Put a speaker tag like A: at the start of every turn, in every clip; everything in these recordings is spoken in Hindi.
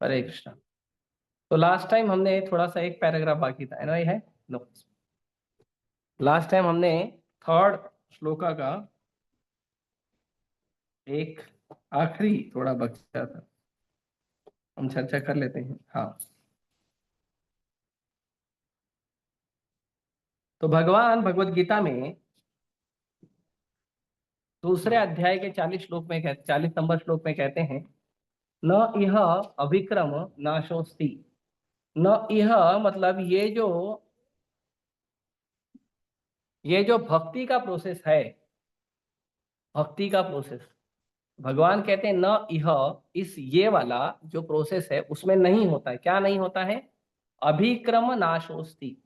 A: हरे कृष्णा। तो लास्ट टाइम हमने थोड़ा सा एक पैराग्राफ बाकी था, एनवाई है नो। लास्ट टाइम हमने थर्ड श्लोका का एक आखिरी थोड़ा बचा था, हम चर्चा कर लेते हैं। हाँ, तो भगवान भगवत गीता में दूसरे अध्याय के 40 नंबर श्लोक में कहते हैं, न इह अभिक्रम नाशोस्ति। न इह मतलब ये जो भक्ति का प्रोसेस है, भक्ति का प्रोसेस, भगवान कहते हैं न इह, इस ये वाला जो प्रोसेस है उसमें नहीं होता है। क्या नहीं होता है? अभिक्रम नाशोस्ति।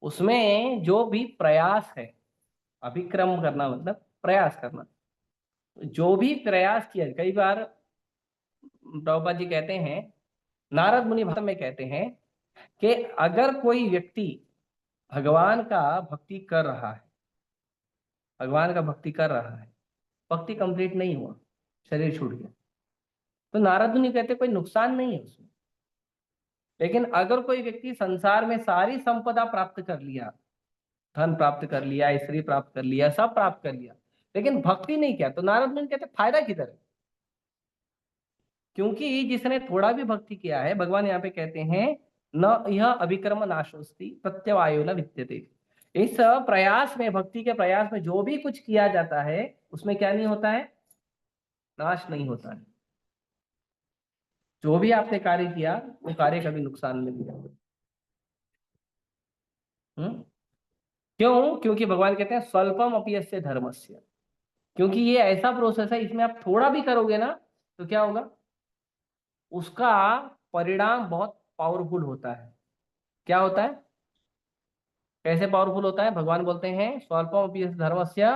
A: उसमें जो भी प्रयास है, अभिक्रम करना मतलब प्रयास करना, जो भी प्रयास किया। कई बार प्रभुपाद जी कहते हैं, नारद मुनि भाषण में कहते हैं कि अगर कोई व्यक्ति भगवान का भक्ति कर रहा है, भगवान का भक्ति कर रहा है, भक्ति कंप्लीट नहीं हुआ, शरीर छूट गया, तो नारद मुनि कहते कोई नुकसान नहीं है उसमें। लेकिन अगर कोई व्यक्ति संसार में सारी संपदा प्राप्त कर लिया, धन प्राप्त कर लिया, स्त्री प्राप्त कर लिया, सब प्राप्त कर लिया, लेकिन भक्ति नहीं किया, तो नारद मुनि कहते फायदा किधर है? क्योंकि जिसने थोड़ा भी भक्ति किया है, भगवान यहाँ पे कहते हैं न यह अभिक्रम नाशोस्ति प्रत्यवायो न विद्यते। इस प्रयास में, भक्ति के प्रयास में जो भी कुछ किया जाता है उसमें क्या नहीं होता है? नाश नहीं होता है। जो भी आपने कार्य किया वो कार्य कभी नुकसान में नहीं जाता। क्यों? क्योंकि भगवान कहते हैं स्वल्पम अपि यस्य धर्मस्य। क्योंकि ये ऐसा प्रोसेस है, इसमें आप थोड़ा भी करोगे ना तो क्या होगा, उसका परिणाम बहुत पावरफुल होता है। क्या होता है? कैसे पावरफुल होता है? भगवान बोलते हैं स्वल्पम अपि यस्य धर्मस्य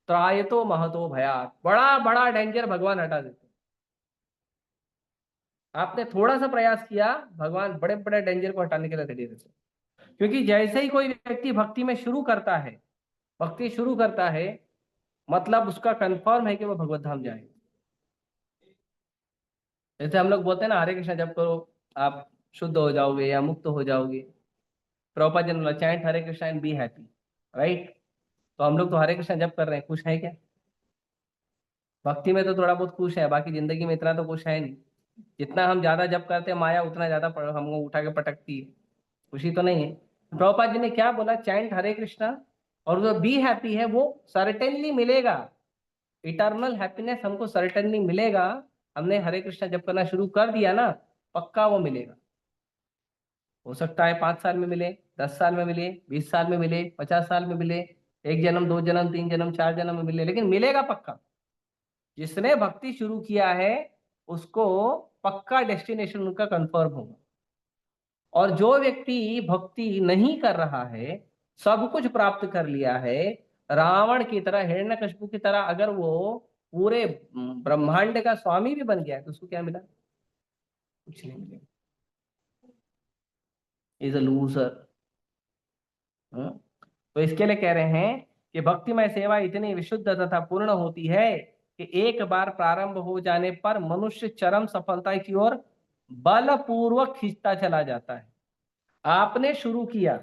A: त्रायतो महतो भयात्। बड़ा बड़ा डेंजर भगवान हटा देते हैं। आपने थोड़ा सा प्रयास किया, भगवान बड़े बड़े डेंजर को हटाने के लिए रेडी रहते हैं। क्योंकि जैसे ही कोई व्यक्ति भक्ति में शुरू करता है, भक्ति शुरू करता है, मतलब उसका कंफर्म है कि वो भगवत धाम जाएगा। जैसे हम लोग बोलते हैं ना, हरे कृष्णा जप करो आप शुद्ध हो जाओगे या मुक्त हो जाओगे। प्रभुपाद जी ने chant Hare Krishna and be happy, right? तो हम लोग तो हरे कृष्णा जप कर रहे हैं, खुश है क्या? भक्ति में तो थोड़ा बहुत खुश है, बाकी जिंदगी में इतना तो खुश है नहीं। जितना हम ज्यादा जप करते हैं, माया उतना ज्यादा हमको उठा के पटकती है, खुशी तो नहीं है। प्रभुपाद जी ने क्या बोला? चैंट हरे कृष्णा, और जो बी हैप्पी है वो सर्टेनली मिलेगा। इटर्नल हैप्पीनेस हमको सर्टेनली मिलेगा। हमने हरे कृष्णा जप करना शुरू कर दिया ना, पक्का वो मिलेगा। हो सकता है 5 साल में मिले, 10 साल में मिले, 20 साल में मिले, 50 साल में मिले, एक जन्म, 2 जन्म, 3 जन्म, 4 जन्म में मिले, लेकिन मिलेगा पक्का। जिसने भक्ति शुरू किया है उसको पक्का डेस्टिनेशन उनका कंफर्म होगा। और जो व्यक्ति भक्ति नहीं कर रहा है, सब कुछ प्राप्त कर लिया है, रावण की तरह, हिरण्यकशिपु की तरह, अगर वो पूरे ब्रह्मांड का स्वामी भी बन गया है तो उसको क्या मिला? कुछ नहीं मिलेगा। Is a loser. तो इसके लिए कह रहे हैं कि भक्तिमय सेवा इतनी विशुद्ध तथा पूर्ण होती है कि एक बार प्रारंभ हो जाने पर मनुष्य चरम सफलता की ओर बलपूर्वक खींचता चला जाता है। आपने शुरू किया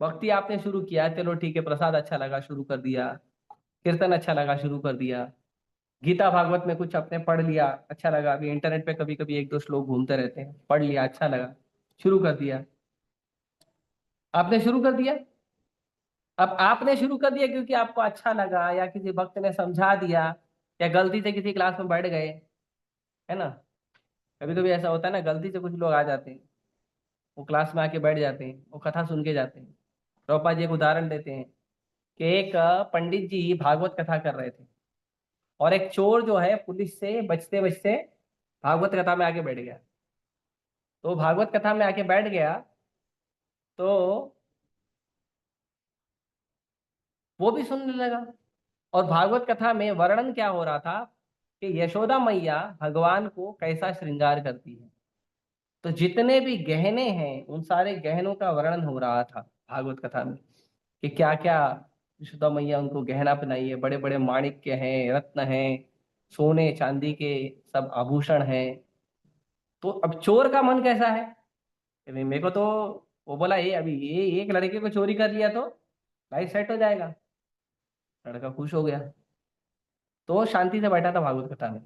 A: भक्ति, आपने शुरू किया, चलो ठीक है, प्रसाद अच्छा लगा शुरू कर दिया, कीर्तन अच्छा लगा शुरू कर दिया, गीता भागवत में कुछ अपने पढ़ लिया अच्छा लगा, अभी इंटरनेट पे कभी कभी एक दो श्लोक घूमते रहते हैं, पढ़ लिया अच्छा लगा, शुरू कर दिया। आपने शुरू कर दिया, अब आपने शुरू कर दिया क्योंकि आपको अच्छा लगा, या किसी भक्त ने समझा दिया, या गलती से किसी क्लास में बैठ गए, है ना? कभी कभी ऐसा होता है ना, गलती से कुछ लोग आ जाते हैं, वो क्लास में आके बैठ जाते हैं, वो कथा सुन के जाते हैं। प्रभुपाद जी एक उदाहरण देते हैं कि एक पंडित जी भागवत कथा कर रहे थे, और एक चोर जो है पुलिस से बचते बचते भागवत कथा में आके बैठ गया। तो भागवत कथा में आके बैठ गया तो वो भी सुनने लगा। और भागवत कथा में वर्णन क्या हो रहा था कि यशोदा मैया भगवान को कैसा श्रृंगार करती है। तो जितने भी गहने हैं उन सारे गहनों का वर्णन हो रहा था भागवत कथा में, कि क्या क्या यशोदा मैया उनको गहना पहनाई है, बड़े बड़े माणिक्य हैं, रत्न हैं, सोने चांदी के सब आभूषण हैं, तो अब चोर का मन कैसा है? अभी मेरे को तो वो बोला ये अभी ये एक लड़के को चोरी कर लिया तो लाइफ सेट हो जाएगा। लड़का खुश हो गया, तो शांति से बैठा था भागवत कथा में।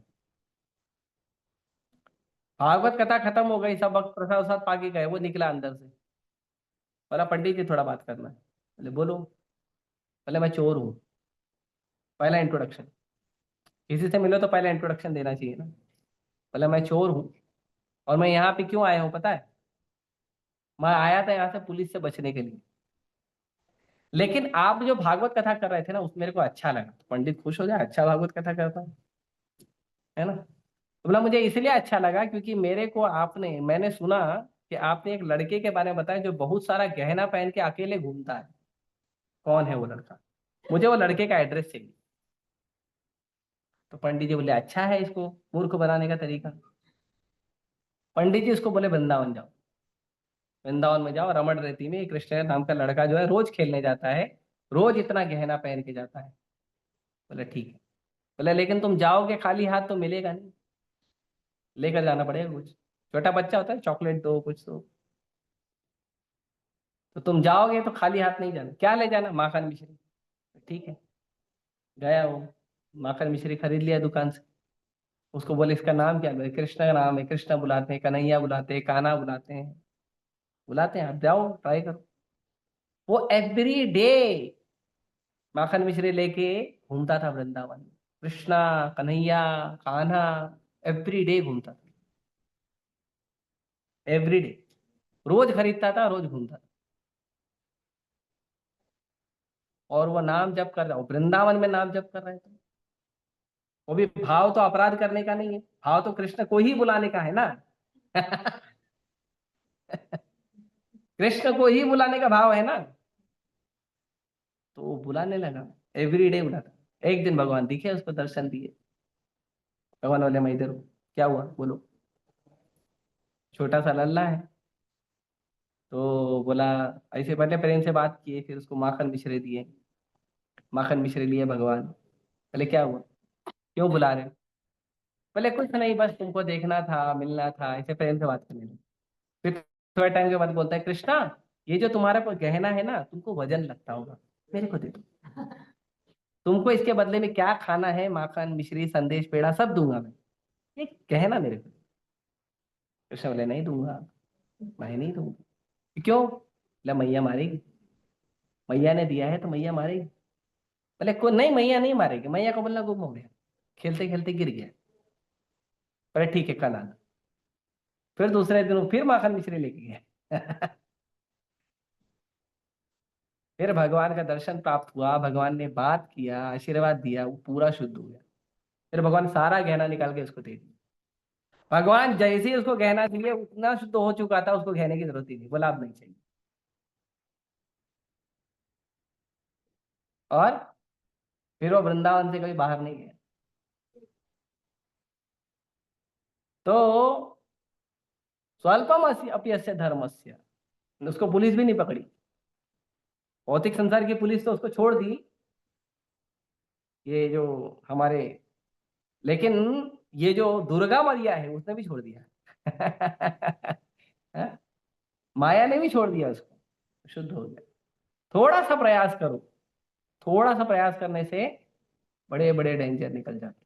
A: भागवत कथा खत्म हो गई, सब वक्त प्रसाद वसाद पाके गए, वो निकला अंदर से। बोला पंडित जी थोड़ा बात करना है। बोले बोलो। बोले मैं चोर हूँ। पहला इंट्रोडक्शन, किसी से मिलो तो पहला इंट्रोडक्शन देना चाहिए ना। बोला मैं चोर हूँ, और मैं यहाँ पे क्यों आया हूँ पता है? मैं आया था यहाँ से पुलिस से बचने के लिए, लेकिन आप जो भागवत कथा कर रहे थे ना उसमें मेरे को अच्छा लगा, तो पंडित खुश हो जाए, अच्छा भागवत कथा करता हूँ, है ना। तो बोला मुझे इसलिए अच्छा लगा क्योंकि मेरे को आपने मैंने सुना कि आपने एक लड़के के बारे में बताया जो बहुत सारा गहना पहन के अकेले घूमता है। कौन है वो लड़का? मुझे वो लड़के का एड्रेस चाहिए। तो पंडित जी बोले अच्छा है इसको मूर्ख बनाने का तरीका। पंडित जी उसको बोले वृंदावन जाओ। वृंदावन में जाओ, रमण रेती में कृष्ण नाम का लड़का जो है रोज खेलने जाता है, रोज इतना गहना पहन के जाता है। बोले ठीक है। बोले लेकिन तुम जाओगे खाली हाथ तो मिलेगा नहीं, लेकर जाना पड़ेगा कुछ। छोटा बच्चा होता है, चॉकलेट दो कुछ दो। तो तुम जाओगे तो खाली हाथ नहीं जाना, क्या ले जाना? माखन मिश्री। ठीक है, गया वो, माखन मिश्री खरीद लिया दुकान से। उसको बोले इसका नाम क्या? बोले कृष्णा का नाम है, कृष्णा बुलाते हैं, कन्हैया बुलाते हैं, कान्हा बुलाते हैं। बुलाते हैं, आप जाओ ट्राई करो। वो एवरी डे माखन मिश्री लेके घूमता था वृंदावन में। कृष्णा, कन्हैया, कान्हा, एवरी डे घूमता था। एवरी डे रोज खरीदता था, रोज घूमता था। और वो नाम जप कर रहा हो, वृंदावन में नाम जप कर रहे थे। वो भी भाव तो अपराध करने का नहीं है, भाव तो कृष्ण को ही बुलाने का है ना। कृष्ण को ही बुलाने का भाव है ना। तो वो बुलाने लगा, एवरी डे बुलाता। एक दिन भगवान दिखे, उसको दर्शन दिए। भगवान बोले मैं इधर हूँ, क्या हुआ बोलो। छोटा सा लल्ला है। तो बोला ऐसे पहले प्रेम से बात किए, फिर उसको माखन मिश्रे दिए। माखन मिश्रे लिए भगवान। बोले क्या हुआ, क्यों बुला रहे हो? बोले कुछ नहीं, बस तुमको देखना था, मिलना था, ऐसे प्रेम से बात करने लगे। फिर थोड़े टाइम के बाद बोलता है कृष्णा, ये जो तुम्हारा गहना है ना तुमको वजन लगता होगा, मेरे को दे दो। तुमको इसके बदले में क्या खाना है, माखन मिश्री संदेश पेड़ा सब दूंगा मैं, ये गहना मेरे को। कृष्ण बोले नहीं दूंगा, मैं नहीं दूंगा। क्यों? बोला मैया मारेगी, मैया ने दिया है तो मैया मारेगी। बोले को नहीं, मैया नहीं मारेगी, मैया को बोलना गुम हो गया, खेलते खेलते गिर गया। बोले ठीक है कल आना। फिर दूसरे दिन वो फिर माखन मिश्री लेके गया। फिर भगवान का दर्शन प्राप्त हुआ, भगवान ने बात किया, आशीर्वाद दिया, वो पूरा शुद्ध हो गया। फिर भगवान सारा गहना निकाल के उसको दे दिया। भगवान जैसे ही उसको गहना दिए उतना शुद्ध हो चुका था, उसको गहने की जरूरत ही नहीं, बोला अब नहीं चाहिए। और फिर वो वृंदावन से कभी बाहर नहीं गया। तो स्वल्पम अपयस्य धर्मस्य, उसको पुलिस भी नहीं पकड़ी। भौतिक संसार की पुलिस तो उसको छोड़ दी, ये जो हमारे, लेकिन ये जो दुर्गा मैया है उसने भी छोड़ दिया। हाँ? माया ने भी छोड़ दिया उसको, शुद्ध हो गया। थोड़ा सा प्रयास करो, थोड़ा सा प्रयास करने से बड़े बड़े डेंजर निकल जाते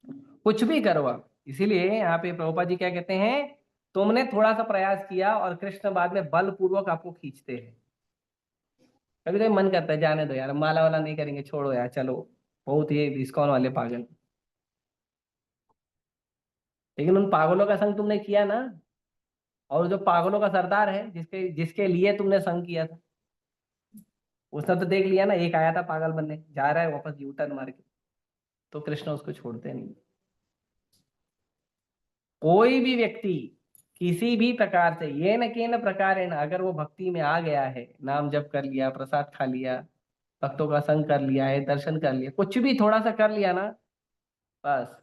A: हैं। कुछ भी करो आप, इसीलिए यहाँ पे प्रभुपाद जी क्या कहते हैं, तुमने थोड़ा सा प्रयास किया और कृष्ण बाद में बलपूर्वक आपको खींचते हैं। कभी कभी मन करता है जाने दो यार, माला वाला नहीं करेंगे, छोड़ो यार, चलो बहुत ही इस्कॉन वाले पागल। लेकिन उन पागलों का संग तुमने किया ना, और जो पागलों का सरदार है जिसके जिसके लिए तुमने संग किया था, उसने तो देख लिया ना, एक आया था पागल बनने, जा रहा है वापस यू टर्न मार के। तो कृष्ण उसको छोड़ते नहीं। कोई भी व्यक्ति किसी भी प्रकार से ये न के न प्रकार न अगर वो भक्ति में आ गया है, नाम जप कर लिया, प्रसाद खा लिया, भक्तों का संग कर लिया है, दर्शन कर लिया, कुछ भी थोड़ा सा कर लिया ना, बस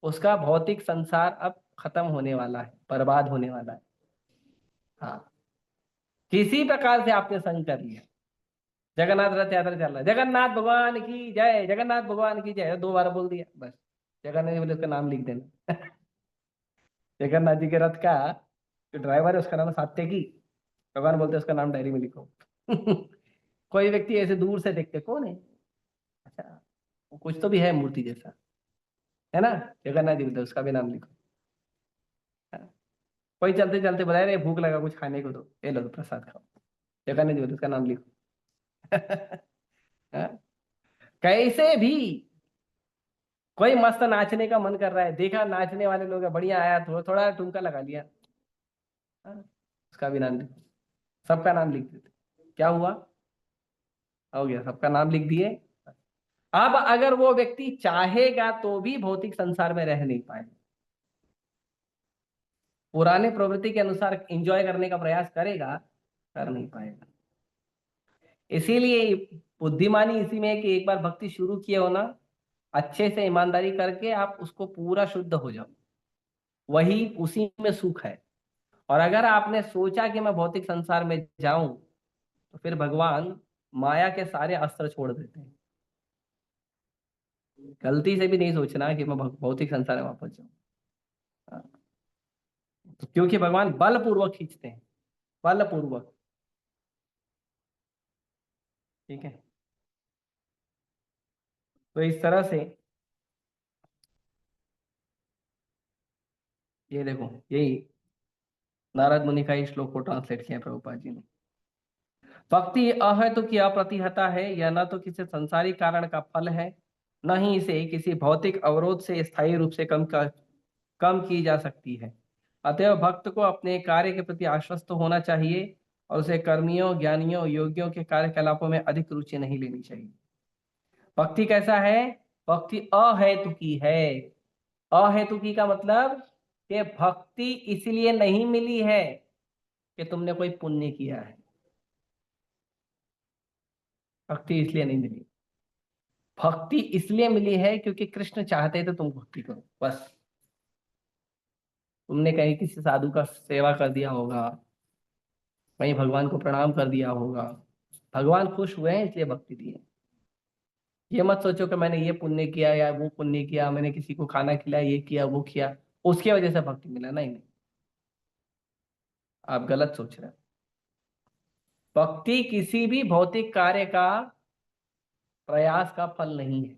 A: उसका भौतिक संसार अब खत्म होने वाला है, बर्बाद होने वाला है। हाँ, किसी प्रकार से आपने संग कर लिया। जगन्नाथ रथ यात्रा चल रहा है, जगन्नाथ भगवान की जय, जगन्नाथ भगवान की जय, 2 बार बोल दिया बस, जगन्नाथ जी बोले उसका नाम लिख देना। जगन्नाथ जी के रथ का जो ड्राइवर है उसका नाम है सात्यकी। भगवान बोलते हैं उसका नाम डायरी में लिखो। कोई व्यक्ति ऐसे दूर से देखते कौन है, अच्छा वो कुछ तो भी है मूर्ति जैसा, है ना, जगन्नाथ जी बोलते हैं, उसका भी नाम लिखो। हाँ। कोई चलते चलते बताए रे भूख लगा कुछ खाने को, तो ये लो तो प्रसाद खाओ, जगन्नाथ जी बोलते हैं, उसका नाम लिखो। हाँ? कैसे भी कोई मस्त नाचने का मन कर रहा है, देखा नाचने वाले लोग हैं, बढ़िया आया, थोड़ा थोड़ा ठुमका लगा लिया, हाँ, उसका भी नाम लिखो, सबका नाम लिख देते, क्या हुआ, हो गया, सबका नाम लिख दिए। अब अगर वो व्यक्ति चाहेगा तो भी भौतिक संसार में रह नहीं पाएगा, पुराने प्रवृत्ति के अनुसार एंजॉय करने का प्रयास करेगा, कर नहीं पाएगा। इसीलिए बुद्धिमानी इसी में है कि एक बार भक्ति शुरू किए हो ना, अच्छे से ईमानदारी करके आप उसको पूरा शुद्ध हो जाओ, वही उसी में सुख है। और अगर आपने सोचा कि मैं भौतिक संसार में जाऊं, तो फिर भगवान माया के सारे अस्त्र छोड़ देते हैं। गलती से भी नहीं सोचना कि मैं भौतिक संसार में वापस जाऊं। हाँ, क्योंकि भगवान बलपूर्वक खींचते हैं, बलपूर्वक। ठीक है, तो इस तरह से ये देखो, यही नारद मुनि का इस श्लोक को ट्रांसलेट किया प्रभुपाद जी ने। भक्ति अहेतु की अप्रतिहता है, यह न तो किसी संसारिक कारण का फल है, न ही इसे किसी भौतिक अवरोध से स्थायी रूप से कम की जा सकती है। अतएव भक्त को अपने कार्य के प्रति आश्वस्त होना चाहिए और उसे कर्मियों, ज्ञानियों, योगियों के कार्यकलापों में अधिक रुचि नहीं लेनी चाहिए। भक्ति कैसा है? भक्ति अहेतुकी है। अहेतुकी का मतलब कि भक्ति इसलिए नहीं मिली है कि तुमने कोई पुण्य किया है, भक्ति इसलिए नहीं मिली। भक्ति इसलिए मिली है क्योंकि कृष्ण चाहते थे तुम भक्ति करो, बस। तुमने कहीं किसी साधु का सेवा कर दिया होगा, कहीं भगवान को प्रणाम कर दिया होगा, भगवान खुश हुए हैं इसलिए भक्ति दी है। ये मत सोचो कि मैंने ये पुण्य किया या वो पुण्य किया, मैंने किसी को खाना खिलाया, ये किया वो किया, उसके वजह से भक्ति मिला, नहीं नहीं, आप गलत सोच रहे हो। भक्ति किसी भी भौतिक कार्य का प्रयास का फल नहीं है।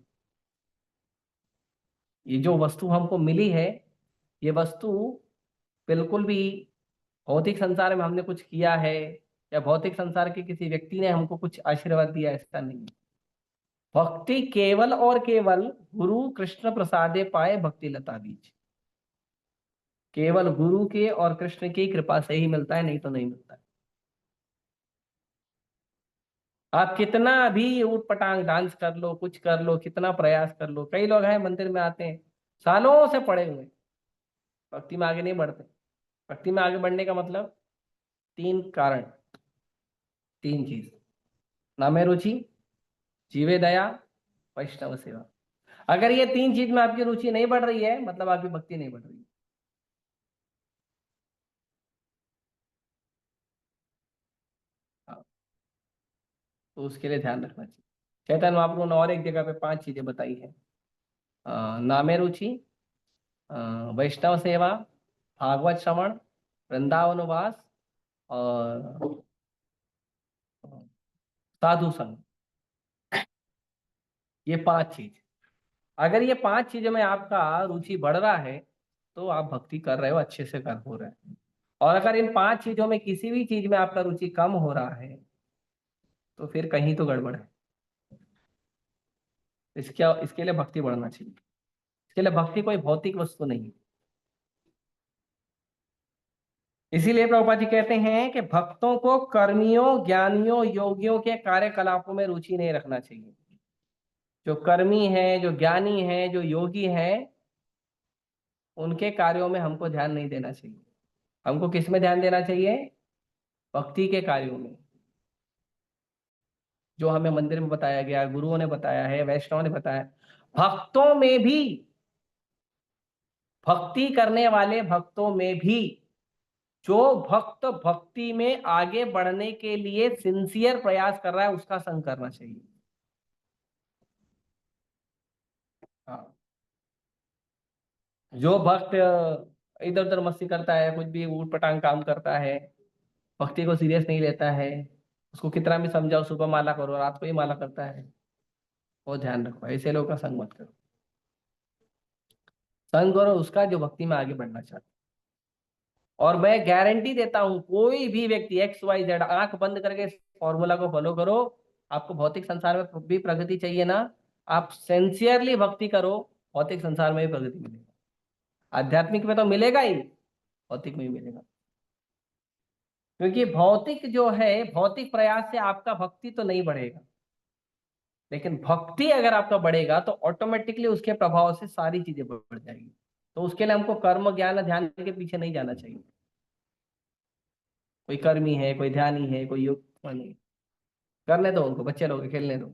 A: ये जो वस्तु हमको मिली है, ये वस्तु बिल्कुल भी भौतिक संसार में हमने कुछ किया है या भौतिक संसार के किसी व्यक्ति ने हमको कुछ आशीर्वाद दिया, ऐसा नहीं है। भक्ति केवल और केवल गुरु कृष्ण प्रसादे पाए भक्ति लता बीज, केवल गुरु के और कृष्ण की कृपा से ही मिलता है, नहीं तो नहीं मिलता है। आप कितना भी ऊट पटांग डांस कर लो, कुछ कर लो, कितना प्रयास कर लो, कई लोग हैं मंदिर में आते हैं सालों से पड़े हुए, भक्ति में आगे नहीं बढ़ते। भक्ति में आगे बढ़ने का मतलब तीन कारण, तीन चीज, नामे रुचि, जीवे दया, वैष्णव सेवा। अगर ये तीन चीज में आपकी रुचि नहीं बढ़ रही है, मतलब आपकी भक्ति नहीं बढ़ रही है। हाँ, तो उसके लिए ध्यान रखना चाहिए। चैतन्य महाप्रभु ने और एक जगह पे पांच चीजें बताई है, नामे रुचि, अ, वैष्णव सेवा, भागवत श्रवण, वृंदावनवास और साधु संग। ये पांच चीज, अगर ये पांच चीजों में आपका रुचि बढ़ रहा है तो आप भक्ति कर रहे हो, अच्छे से कर हो रहे हैं। और अगर इन पांच चीजों में किसी भी चीज में आपका रुचि कम हो रहा है, तो फिर कहीं तो गड़बड़ है। इसके लिए भक्ति बढ़ना चाहिए। इसके लिए भक्ति कोई भौतिक वस्तु नहीं है। इसीलिए प्रभुपाद जी कहते हैं कि भक्तों को कर्मियों, ज्ञानियों, योगियों के कार्यकलापों में रुचि नहीं रखना चाहिए। जो कर्मी है, जो ज्ञानी है, जो योगी है, उनके कार्यों में हमको ध्यान नहीं देना चाहिए। हमको किस में ध्यान देना चाहिए? भक्ति के कार्यों में, जो हमें मंदिर में बताया गया, गुरुओं ने बताया है, वैष्णव ने बताया। भक्तों में भी, भक्ति करने वाले भक्तों में भी, जो भक्त भक्ति में आगे बढ़ने के लिए सिंसियर प्रयास कर रहा है, उसका संग करना चाहिए। हाँ, जो भक्त इधर उधर मस्ती करता है, कुछ भी ऊट पटांग काम करता है, भक्ति को सीरियस नहीं लेता है, उसको कितना भी समझाओ सुबह माला करो रात को ही माला करता है, वो ध्यान रखो, ऐसे लोगों का संग मत करो। संग करो उसका जो भक्ति में आगे बढ़ना चाहता है। और मैं गारंटी देता हूं, कोई भी व्यक्ति XYZ आंख बंद करके इस फॉर्मूला को फॉलो करो, आपको भौतिक संसार में भी प्रगति चाहिए ना, आप सिंसियरली भक्ति करो, भौतिक संसार में भी प्रगति मिलेगा। आध्यात्मिक में तो मिलेगा ही, भौतिक में भी मिलेगा। क्योंकि भौतिक जो है, भौतिक प्रयास से आपका भक्ति तो नहीं बढ़ेगा, लेकिन भक्ति अगर आपका बढ़ेगा तो ऑटोमेटिकली उसके प्रभाव से सारी चीजें बढ़ जाएगी। तो उसके लिए हमको कर्म ज्ञान ध्यान के पीछे नहीं जाना चाहिए। कोई कर्मी है, कोई ध्यानी है, कोई योग नहीं, करने दो उनको, बच्चे लोग खेलने दो।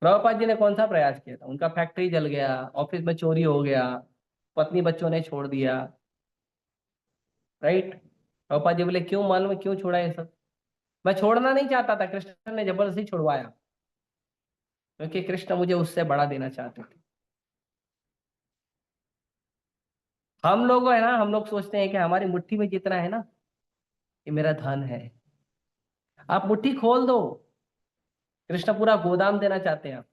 A: प्रभुपाद जी ने कौन सा प्रयास किया था? उनका फैक्ट्री जल गया, ऑफिस में चोरी हो गया, पत्नी बच्चों ने छोड़ दिया, राइट? प्रभुपाद जी बोले क्यों मालूम है क्यों छोड़ा ये सब? मैं छोड़ना नहीं चाहता था, कृष्ण ने जबरदस्ती छुड़वाया, क्योंकि कृष्ण मुझे उससे बड़ा देना चाहते थे। हम लोग है ना, हम लोग सोचते हैं कि हमारी मुट्ठी में जितना है ना, ये मेरा धन है। आप मुट्ठी खोल दो, कृष्ण पूरा गोदाम देना चाहते हैं आप।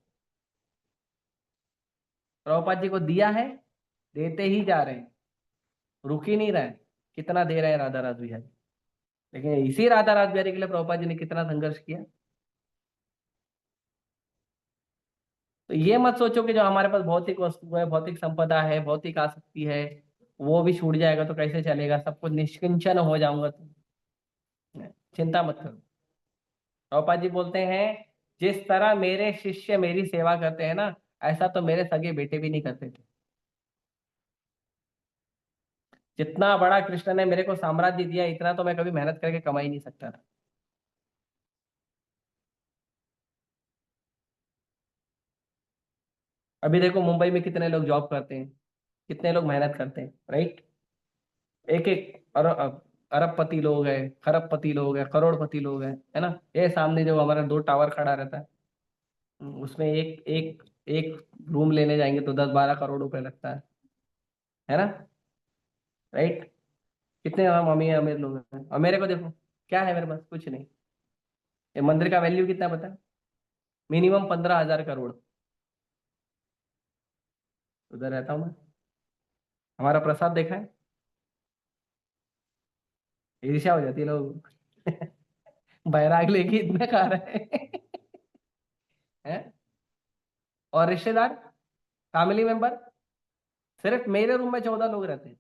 A: प्रभुपाद जी को दिया है, देते ही जा रहे हैं, रुक ही नहीं रहे हैं। कितना दे रहे हैं राधा रास बिहारी, लेकिन इसी राधा रास बिहारी के लिए प्रभुपाद जी ने कितना संघर्ष किया। तो ये मत सोचो कि जो हमारे पास भौतिक वस्तु है, भौतिक संपदा है, भौतिक आसक्ति है, वो भी छूट जाएगा तो कैसे चलेगा, सब कुछ निष्किंचन हो जाऊंगा तो। चिंता मत करो। प्रभुपाद जी बोलते हैं, जिस तरह मेरे शिष्य मेरी सेवा करते हैं ना, ऐसा तो मेरे सगे बेटे भी नहीं करते थे। जितना बड़ा कृष्ण ने मेरे को साम्राज्य दिया, इतना तो मैं कभी मेहनत करके कमा ही नहीं सकता था। अभी देखो मुंबई में कितने लोग जॉब करते हैं, कितने लोग मेहनत करते हैं, राइट? एक एक अरबपति लोग हैं, खरबपति लोग हैं, करोड़पति लोग हैं, है ना? ये सामने जो हमारा 2 टावर खड़ा रहता है, उसमें एक एक एक रूम लेने जाएंगे तो 10-12 करोड़ रुपए लगता है ना? राइट? कितने हम अमीर अमीर लोग हैं, और मेरे को देखो क्या है मेरे पास, कुछ नहीं। ये मंदिर का वैल्यू कितना पता है? मिनिमम 15,000 करोड़। उधर रहता हूँ मैं। हमारा प्रसाद देखा है, ईर्ष्या हो जाती है लोग। बैराग लेके इतना खा रहे हैं। हैं? और रिश्तेदार, फैमिली मेंबर, सिर्फ मेरे रूम में 14 लोग रहते हैं,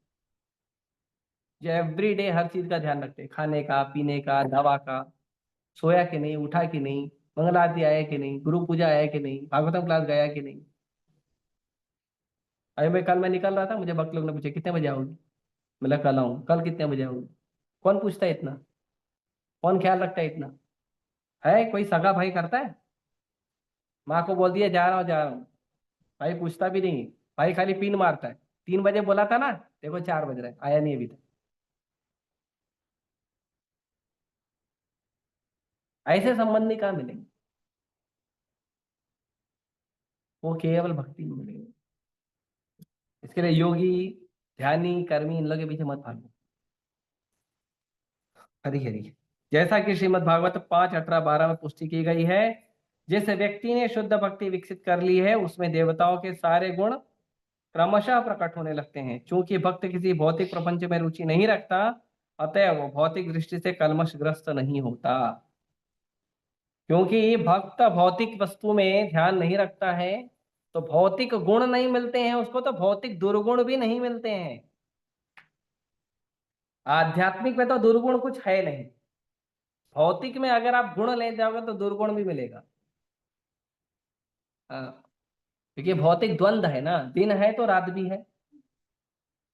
A: जो एवरी डे हर चीज का ध्यान रखते हैं, खाने का, पीने का, दवा का, सोया कि नहीं, उठा कि नहीं, मंगल आरती आया कि नहीं, गुरु पूजा आया कि नहीं, भागवतम क्लास गया कि नहीं। अरे मैं कल मैं निकल रहा था, मुझे भक्त लोग ने पूछा कितने बजे आओगे, मैं कल आऊँ। कल कितने बजे आओगे? कौन पूछता है इतना? कौन ख्याल रखता है इतना? है कोई सगा भाई करता है? माँ को बोल दिया जा रहा हूँ जा रहा हूँ, भाई पूछता भी नहीं, भाई खाली पिन मारता है। 3 बजे बोला था ना, देखो 4 बज रहे हैं, आया नहीं अभी तक। ऐसे संबंधी कहाँ मिलेंगे? वो केवल भक्ति में मिलेंगे। इसके लिए योगी, ध्यानी, कर्मी, इन लोगों के पीछे मत भागो। हरी हरी। जैसा कि श्रीमद् भागवत 5:18-12 में पुष्टि की गई है, जिस व्यक्ति ने शुद्ध भक्ति विकसित कर ली है, उसमें देवताओं के सारे गुण क्रमशः प्रकट होने लगते हैं। चूंकि भक्त किसी भौतिक प्रपंच में रुचि नहीं रखता, अतः वो भौतिक दृष्टि से कलमशग्रस्त नहीं होता। क्योंकि भक्त भौतिक वस्तु में ध्यान नहीं रखता है, तो भौतिक गुण नहीं मिलते हैं उसको, तो भौतिक दुर्गुण भी नहीं मिलते हैं। आध्यात्मिक में तो दुर्गुण कुछ है नहीं, भौतिक में अगर आप गुण ले जाओगे तो दुर्गुण भी मिलेगा। हाँ, क्योंकि भौतिक द्वंद है ना, दिन है तो रात भी है,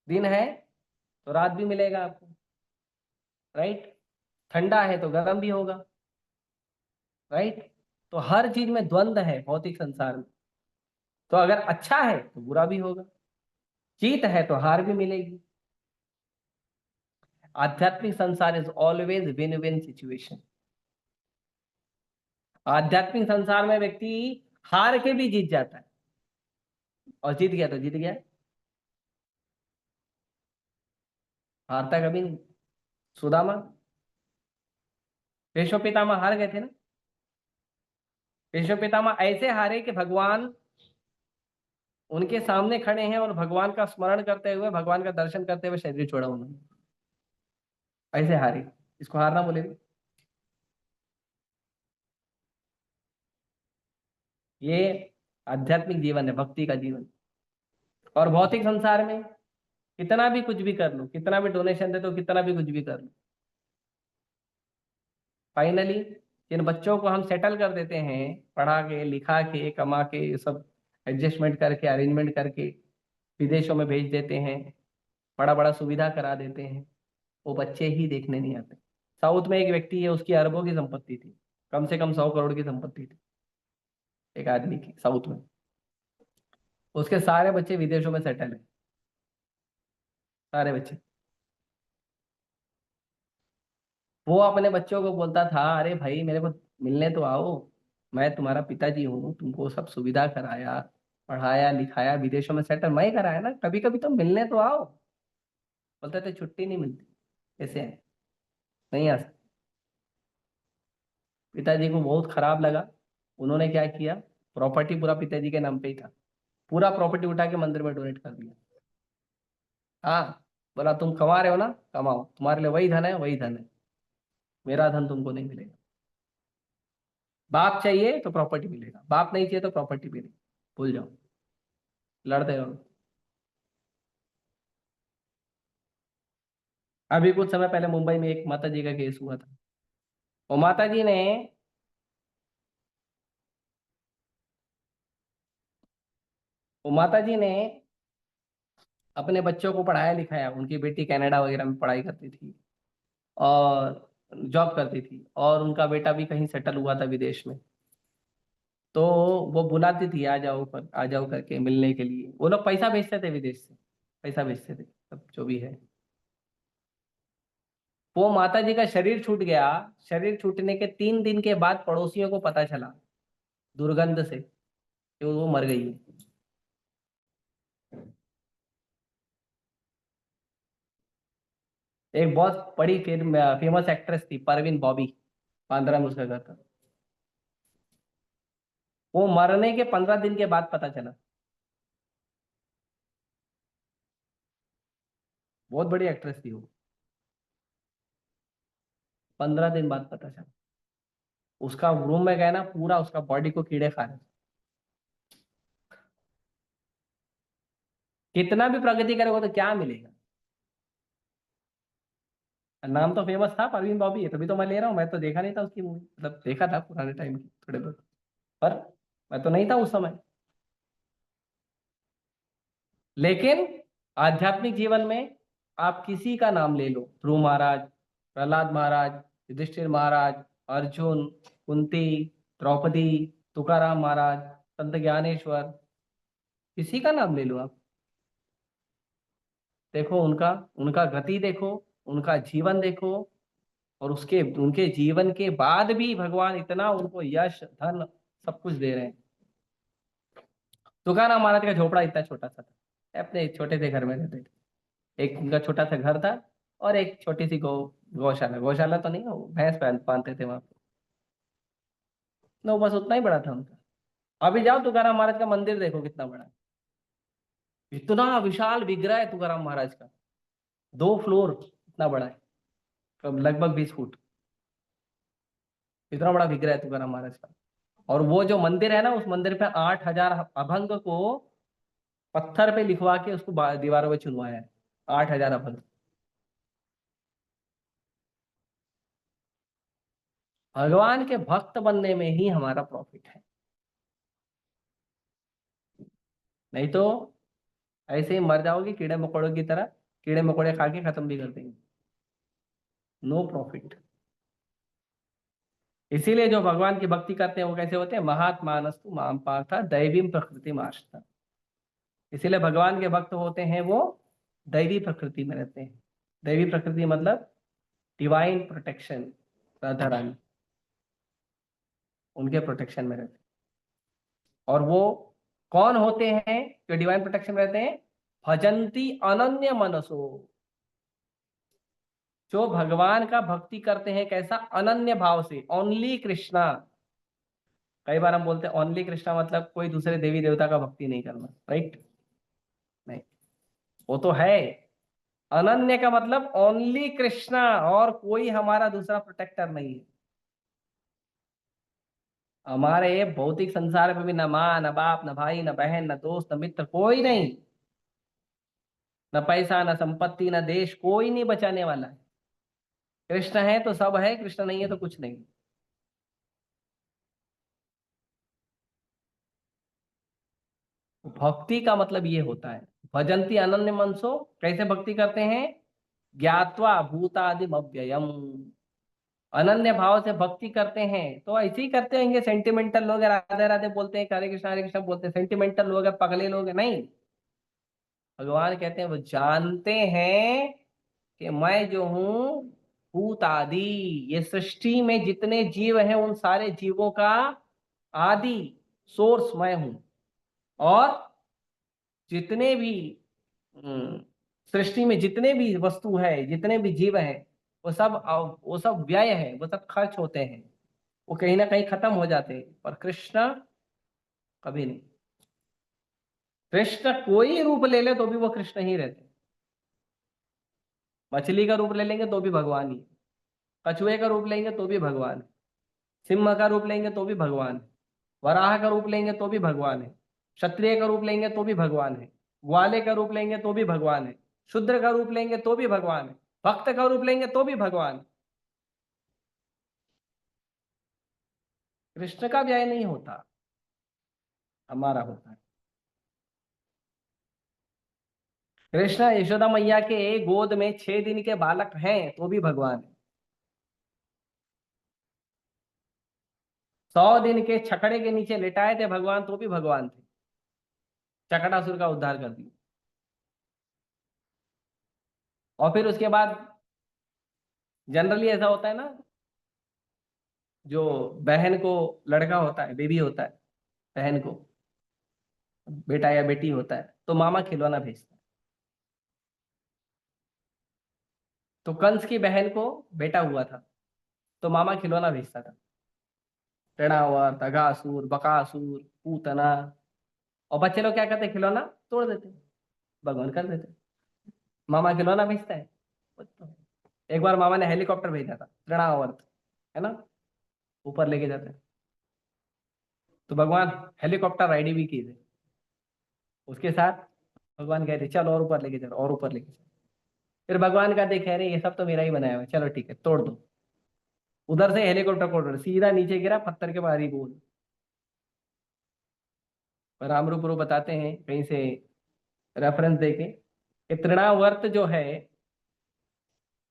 A: दिन है तो रात भी मिलेगा आपको, राइट? ठंडा है तो गर्म भी होगा, राइट? तो हर चीज में द्वंद है भौतिक संसार में। तो अगर अच्छा है तो बुरा भी होगा, जीत है तो हार भी मिलेगी। आध्यात्मिक संसार is always win win situation. आध्यात्मिक संसार में व्यक्ति हार के भी जीत जाता है, और जीत गया तो जीत गया। हारता कभी नहीं। सुदामा, भीष्म पितामह हार गए थे ना। भीष्म पितामह ऐसे हारे कि भगवान उनके सामने खड़े हैं और भगवान का स्मरण करते हुए, भगवान का दर्शन करते हुए शरीर छोड़ा उन्होंने। ऐसे हारे, इसको हारना बोलेंगे? ये आध्यात्मिक जीवन है, भक्ति का जीवन। और भौतिक संसार में कितना भी कुछ भी कर लो, कितना भी डोनेशन दे दो, कितना भी कुछ भी कर लो, फाइनली जिन बच्चों को हम सेटल कर देते हैं, पढ़ा के लिखा के कमा के, ये सब एडजस्टमेंट करके अरेंजमेंट करके विदेशों में भेज देते हैं, बड़ा बड़ा सुविधा करा देते हैं, वो बच्चे ही देखने नहीं आते। साउथ में एक व्यक्ति है, उसकी अरबों की संपत्ति थी, कम से कम 100 करोड़ की संपत्ति थी एक आदमी की, साउथ में। उसके सारे बच्चे विदेशों में सेटल है, सारे बच्चे। वो अपने बच्चों को बोलता था, अरे भाई मेरे को मिलने तो आओ, मैं तुम्हारा पिताजी हूँ, तुमको सब सुविधा कराया, पढ़ाया लिखाया, विदेशों में सेटल मैं ही कराया ना, कभी कभी तो मिलने तो आओ। बोलते थे छुट्टी नहीं मिलती, कैसे है, नहीं आ सकते। पिताजी को बहुत खराब लगा। उन्होंने क्या किया, प्रॉपर्टी पूरा पिताजी के नाम पे ही था, पूरा प्रॉपर्टी उठा के मंदिर में डोनेट कर दिया। हाँ, बोला तुम कमा रहे हो ना, कमाओ, तुम्हारे लिए वही धन है, वही धन है, मेरा धन तुमको नहीं मिलेगा। बाप चाहिए तो प्रॉपर्टी मिलेगा, बाप नहीं चाहिए तो प्रॉपर्टी मिलेगी, भूल जाओ, लड़ते रहो। अभी कुछ समय पहले मुंबई में एक माता जी का केस हुआ था। वो माता जी ने, वो माता जी ने अपने बच्चों को पढ़ाया लिखाया, उनकी बेटी कनाडा वगैरह में पढ़ाई करती थी और जॉब करती थी, और उनका बेटा भी कहीं सेटल हुआ था विदेश में। तो वो बुलाती थी, आ जाओ पर आ जाओ करके मिलने के लिए, वो लोग पैसा भेजते थे विदेश से, पैसा भेजते थे, सब जो भी है। वो माता जी का शरीर छूट गया। शरीर छूटने के 3 दिन के बाद पड़ोसियों को पता चला, दुर्गंध से, कि वो मर गई है। एक बहुत बड़ी फिल्म, फेमस एक्ट्रेस थी परवीन बॉबी, बांद्रा में उसका घर था। वो मरने के 15 दिन के बाद पता चला। बहुत बड़ी एक्ट्रेस थी वो। 15 दिन बाद पता चला। उसका रूम में गए ना, पूरा उसका बॉडी को कीड़े खा रहे। कितना भी प्रगति करेगा तो क्या मिलेगा। नाम तो फेमस था, परवीन बॉबी है, तभी तो मैं ले रहा हूँ, मैं तो देखा नहीं था उसकी मूवी, मतलब देखा था पुराने टाइम की थोड़े बहुत, पर मैं तो नहीं था उस समय। लेकिन आध्यात्मिक जीवन में आप किसी का नाम ले लो, ध्रुव महाराज, प्रहलाद महाराज, युधिष्ठिर महाराज, अर्जुन, कुंती, द्रौपदी, तुकाराम महाराज, संत ज्ञानेश्वर, किसी का नाम ले लो आप, देखो उनका, उनका गति देखो, उनका जीवन देखो, और उसके उनके जीवन के बाद भी भगवान इतना उनको यश धन सब कुछ दे रहे हैं। तुकाराम महाराज का झोपड़ा इतना छोटा सा था, अपने छोटे से घर में रहते थे, एक उनका छोटा सा घर था, और एक छोटी सी गौशाला, गौशाला तो नहीं, वो भैंस बांधते थे वहां पे। नो, बस उतना ही बड़ा था उनका। अभी जाओ तुकाराम महाराज का मंदिर देखो कितना बड़ा है, इतना विशाल विग्रह है तुकाराम महाराज का, 2 फ्लोर, इतना बड़ा है, तो लगभग 20 फुट, इतना बड़ा विग्रह है तुकाराम महाराज का। और वो जो मंदिर है ना, उस मंदिर पे 8,000 अभंग को पत्थर पे लिखवा के उसको दीवारों पे चुनवाया है, 8,000 अभंग। भगवान के भक्त बनने में ही हमारा प्रॉफिट है, नहीं तो ऐसे ही मर जाओगे कीड़े मकोड़ों की तरह, कीड़े मकोड़े खा के खत्म भी कर देंगे, नो प्रॉफिट। इसीलिए जो भगवान की भक्ति करते हैं वो कैसे होते हैं, महात्मानस्तु माम पार्थ दैवीं प्रकृति आश्रिता। इसीलिए भगवान के भक्त होते हैं वो दैवी प्रकृति में रहते हैं। दैवी प्रकृति मतलब डिवाइन प्रोटेक्शन, राधा रानी उनके प्रोटेक्शन में रहते हैं। और वो कौन होते हैं जो डिवाइन प्रोटेक्शन में रहते हैं, भजंती अनन्य मनसो, जो भगवान का भक्ति करते हैं कैसा, अनन्य भाव से, ओनली कृष्णा। कई बार हम बोलते हैं ओनली कृष्णा मतलब कोई दूसरे देवी देवता का भक्ति नहीं करना, राइट? नहीं, वो तो है। अनन्य का मतलब ओनली कृष्णा, और कोई हमारा दूसरा प्रोटेक्टर नहीं है। हमारे भौतिक संसार में भी न माँ न बाप न भाई न बहन न दोस्त न मित्र कोई नहीं, न पैसा न संपत्ति न देश, कोई नहीं बचाने वाला है। कृष्ण है तो सब है, कृष्ण नहीं है तो कुछ नहीं। भक्ति का मतलब ये होता है, भजंती अनन्य मनसो, कैसे भक्ति करते हैं, ज्ञात्वा भूतादिम अव्ययम। अनन्य भाव से भक्ति करते हैं तो ऐसे ही करते होंगे। सेंटिमेंटल लोग हैं, राधे राधे बोलते हैं, हरे कृष्ण बोलते हैं, सेंटिमेंटल लोग हैं, पगले लोग हैं, नहीं। भगवान कहते हैं वो जानते हैं कि मैं जो हूं भूत आदि, ये सृष्टि में जितने जीव हैं उन सारे जीवों का आदि सोर्स मैं हूं। और जितने भी हम्म, सृष्टि में जितने भी वस्तु है, जितने भी जीव हैं, वो सब व्यय है, वो सब खर्च होते हैं, वो कहीं ना कहीं खत्म हो जाते हैं, पर कृष्ण कभी नहीं। कृष्ण कोई रूप ले ले तो भी वो कृष्ण ही रहते हैं। मछली का रूप ले लेंगे तो भी भगवान ही, कछुए का रूप लेंगे तो भी भगवान है, सिंह का रूप लेंगे तो भी भगवान है, वराह का रूप लेंगे तो भी भगवान है, क्षत्रिय का रूप लेंगे तो भी भगवान है, ग्वाले का रूप लेंगे तो भी भगवान है, शूद्र का रूप लेंगे तो भी भगवान है, भक्त का रूप लेंगे तो भी भगवान है। कृष्ण का व्यय नहीं होता, हमारा होता है। कृष्ण यशोदा मैया के गोद में 6 दिन के बालक हैं तो भी भगवान है। 100 दिन के छकड़े के नीचे लिटाए थे भगवान तो भी भगवान थे, चकटासुर का उद्धार कर दिया। और फिर उसके बाद जनरली ऐसा होता है ना, जो बहन को लड़का होता है, बेबी होता है, बहन को बेटा या बेटी होता है तो मामा खिलौना भेजता है। तो कंस की बहन को बेटा हुआ था तो मामा खिलौना भेजता था, टेढ़ावर तगासुर बकासुर पूतना। और बच्चे लोग क्या करते, खिलौना तोड़ देते, भगवान कर देते, मामा खिलौना भेजता है। एक बार मामा ने हेलीकॉप्टर भेजा था, त्रणावर्त, है ना, ऊपर लेके जाते हैं, तो भगवान हेलीकॉप्टर राइड भी किए थे उसके साथ। भगवान कहते चल और ऊपर लेके चलो, और ऊपर लेके चलो। फिर भगवान का देख रहे ये सब तो मेरा ही बनाया हुआ है, चलो ठीक है तोड़ दो। उधर से हेलीकॉप्टर को सीधा नीचे गिरा, पत्थर के बाहर ही बोल। पर रामरूपरो बताते हैं कहीं से रेफरेंस देके कि तृणावर्त जो है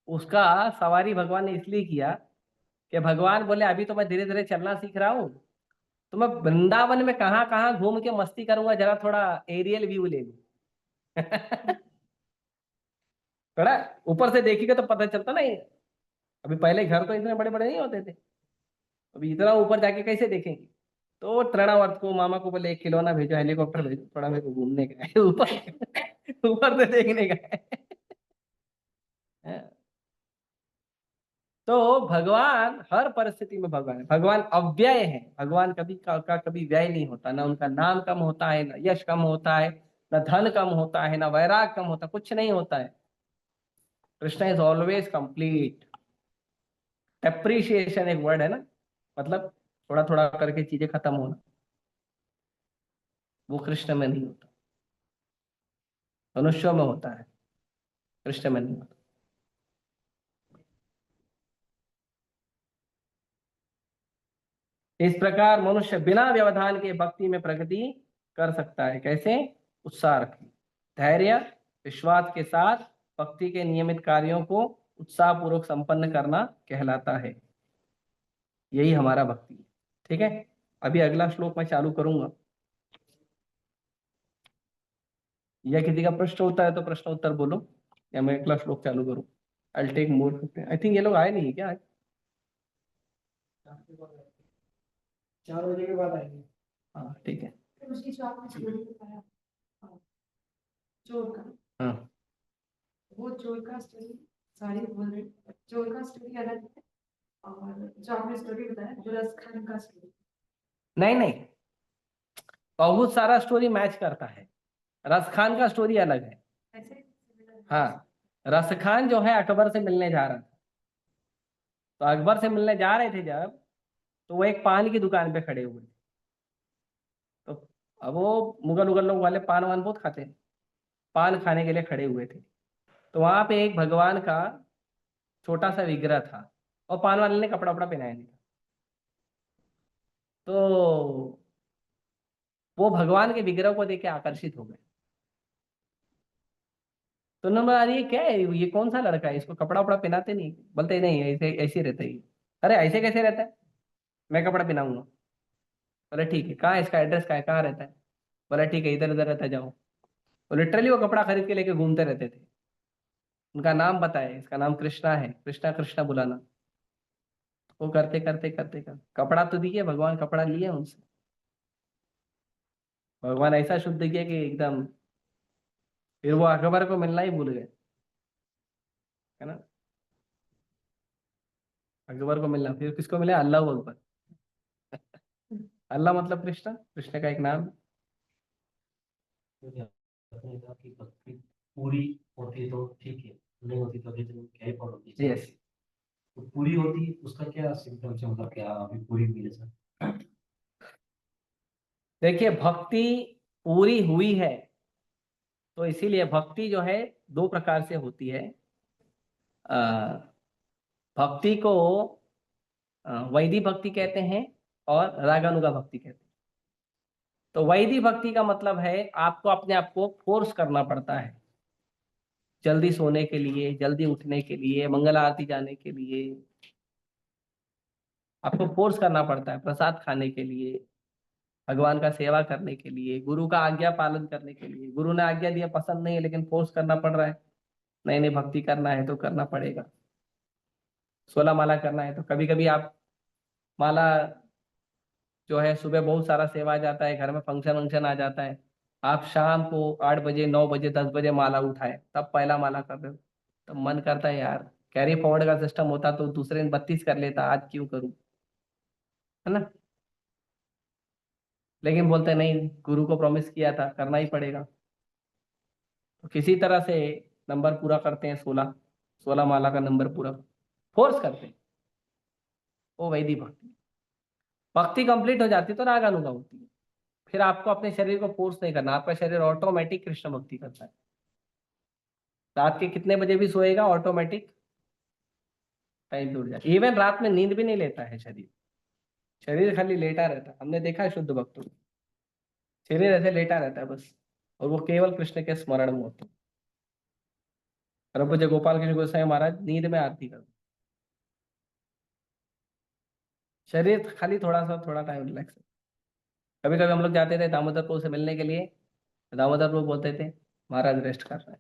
A: उसका सवारी भगवान ने इसलिए किया कि भगवान बोले अभी तो मैं धीरे धीरे चलना सीख रहा हूँ, तो मैं वृंदावन में कहाँ कहाँ घूम के मस्ती करूंगा, जरा थोड़ा एरियल व्यू ले लूं। थोड़ा ऊपर से देखिएगा तो पता चलता ना ये। अभी पहले घर तो इतने बड़े बड़े नहीं होते थे, अभी इतना ऊपर जाके कैसे देखेंगे। तो तृणावर्त को मामा को बोले एक खिलौना भेजो, हेलीकॉप्टर भेजो, थोड़ा मेरे को घूमने का है ऊपर ऊपर से देखने का है। तो भगवान हर परिस्थिति में भगवान है, भगवान अव्यय है, भगवान कभी का कभी व्यय नहीं होता, ना उनका नाम कम होता है, ना यश कम होता है, ना धन कम होता है, ना वैराग कम होता, कुछ नहीं होता है। Krishna is always complete. Appreciation एक वर्ड है ना, मतलब थोड़ा थोड़ा करके चीजें खत्म होना, वो कृष्ण में नहीं होता, मनुष्यों में होता है, कृष्ण में नहीं होता। इस प्रकार मनुष्य बिना व्यवधान के भक्ति में प्रगति कर सकता है। कैसे, उत्साह रखें, धैर्य विश्वास के साथ भक्ति के नियमित कार्यों को उत्साह पूर्वक संपन्न करना कहलाता है। यही हमारा भक्ति है। ठीक है, अभी अगला श्लोक मैं चालू करूंगा, या किसी का प्रश्न होता है तो प्रश्न उत्तर बोलो, या मैं अगला श्लोक चालू करूँ। I take more, I think ये लोग आए नहीं है क्या आज? 4 बजे के बाद आएंगे। हाँ ठीक है। उसकी शॉप में चोरी होता है। हाँ, चोर का, हाँ वो चोर का स्टोरी
B: सॉरी बोल रही हूँ, चोर का स्टोरी अलग है और जो आपने स्टोरी बताया वो रस खान का स्टोरी।
A: नहीं नहीं, बहुत सारा स्टोरी मैच करता है, रस खान का स्टोरी अलग है।
B: ऐसे
A: हाँ, रस खान जो है अकबर से मिलने जा रहा था, तो अकबर से मिलने जा रहे थे जब, तो वो एक पान की दुकान पे खड़े हुए थे। तो अब वो मुगल उगल लोग वाले पान वान बहुत खाते हैं, पान खाने के लिए खड़े हुए थे। तो वहां पे एक भगवान का छोटा सा विग्रह था, और पान वाले ने कपड़ा वपड़ा पहनाया नहीं था। तो वो भगवान के विग्रह को देख के आकर्षित हो गए। तो उन्होंने बोला, अरे ये क्या है, ये कौन सा लड़का है, इसको कपड़ा वपड़ा पहनाते नहीं? बोलते नहीं, ऐसे ऐसे ही रहता है ये। अरे ऐसे कैसे रहता है, मैं कपड़ा पहनाऊंगा। बोले ठीक है, कहाँ है इसका एड्रेस, कहाँ है, कहाँ रहता है? बोला ठीक है, इधर उधर रहता है, जाओ। तो लिटरली वो कपड़ा खरीद के लेके घूमते रहते थे। उनका नाम बताए, इसका नाम कृष्णा है, कृष्णा कृष्णा बुलाना। वो करते करते करते करते कपड़ा तो दिए भगवान, कपड़ा लिए उनसे। भगवान ऐसा शुद्ध किया कि एकदम, फिर वो अकबर को मिलना ही भूल गए, है ना। अकबर को मिलना, फिर किसको मिले, अल्लाह अकबर। अल्लाह मतलब कृष्णा, कृष्ण का एक नाम।
C: क्योंकि आपने कहा कि भक्ति पूरी होती तो ठीक है, नहीं होती तो फिर क्या ही प्रॉब्लम है।
A: यस,
C: तो पूरी होती उसका क्या सिम्टम्स है, मतलब क्या अभी पूरी हुई है सर?
A: देखिए भक्ति पूरी हुई है, तो इसीलिए भक्ति जो है दो प्रकार से होती है। अ, भक्ति को वैदिक भक्ति कहते हैं और रागानुगा भक्ति कहते हैं। तो वैदिक भक्ति का मतलब है आपको अपने आप को फोर्स करना पड़ता है, जल्दी सोने के लिए, जल्दी उठने के लिए, मंगल आरती जाने के लिए आपको फोर्स करना पड़ता है, प्रसाद खाने के लिए, भगवान का सेवा करने के लिए, गुरु का आज्ञा पालन करने के लिए। गुरु ने आज्ञा दिया, पसंद नहीं है, लेकिन फोर्स करना पड़ रहा है, नहीं नहीं भक्ति करना है तो करना पड़ेगा। 16 माला करना है तो कभी कभी आप माला जो है, सुबह बहुत सारा सेवा आ जाता है, घर में फंक्शन वंक्शन आ जाता है, आप शाम को 8 बजे 9 बजे 10 बजे माला उठाए, तब पहला माला कर रहे हो, तो मन करता है यार, कैरी फॉरवर्ड का सिस्टम होता तो दूसरे दिन 32 कर लेता, आज क्यों करूं, है ना। लेकिन बोलते नहीं, गुरु को प्रॉमिस किया था, करना ही पड़ेगा। तो किसी तरह से नंबर पूरा करते हैं, 16 माला का नंबर पूरा फोर्स करते हैं, वो वैदिक भक्ति। भक्ति कंप्लीट हो जाती है तो रागानुगा होती है। फिर आपको अपने शरीर को फोर्स नहीं करना, आपका शरीर ऑटोमेटिक कृष्ण भक्ति करता है। रात के कितने बजे भी सोएगा, ऑटोमेटिक टाइम पे उठ जाए। इवन रात में नींद भी नहीं लेता है शरीर, शरीर खाली लेटा रहता है। हमने देखा है शुद्ध भक्तों को, शरीर ऐसे लेटा रहता है बस, और वो केवल कृष्ण के स्मरण में होते हैं। प्रभु जय गोपाल कृष्ण गोसाई महाराज नींद में आरती करते, शरीर खाली थोड़ा टाइम रिलैक्स। कभी कभी हम लोग जाते थे दामोदर प्रभु से मिलने के लिए, दामोदर प्रभु बोलते थे महाराज रेस्ट कर रहे हैं।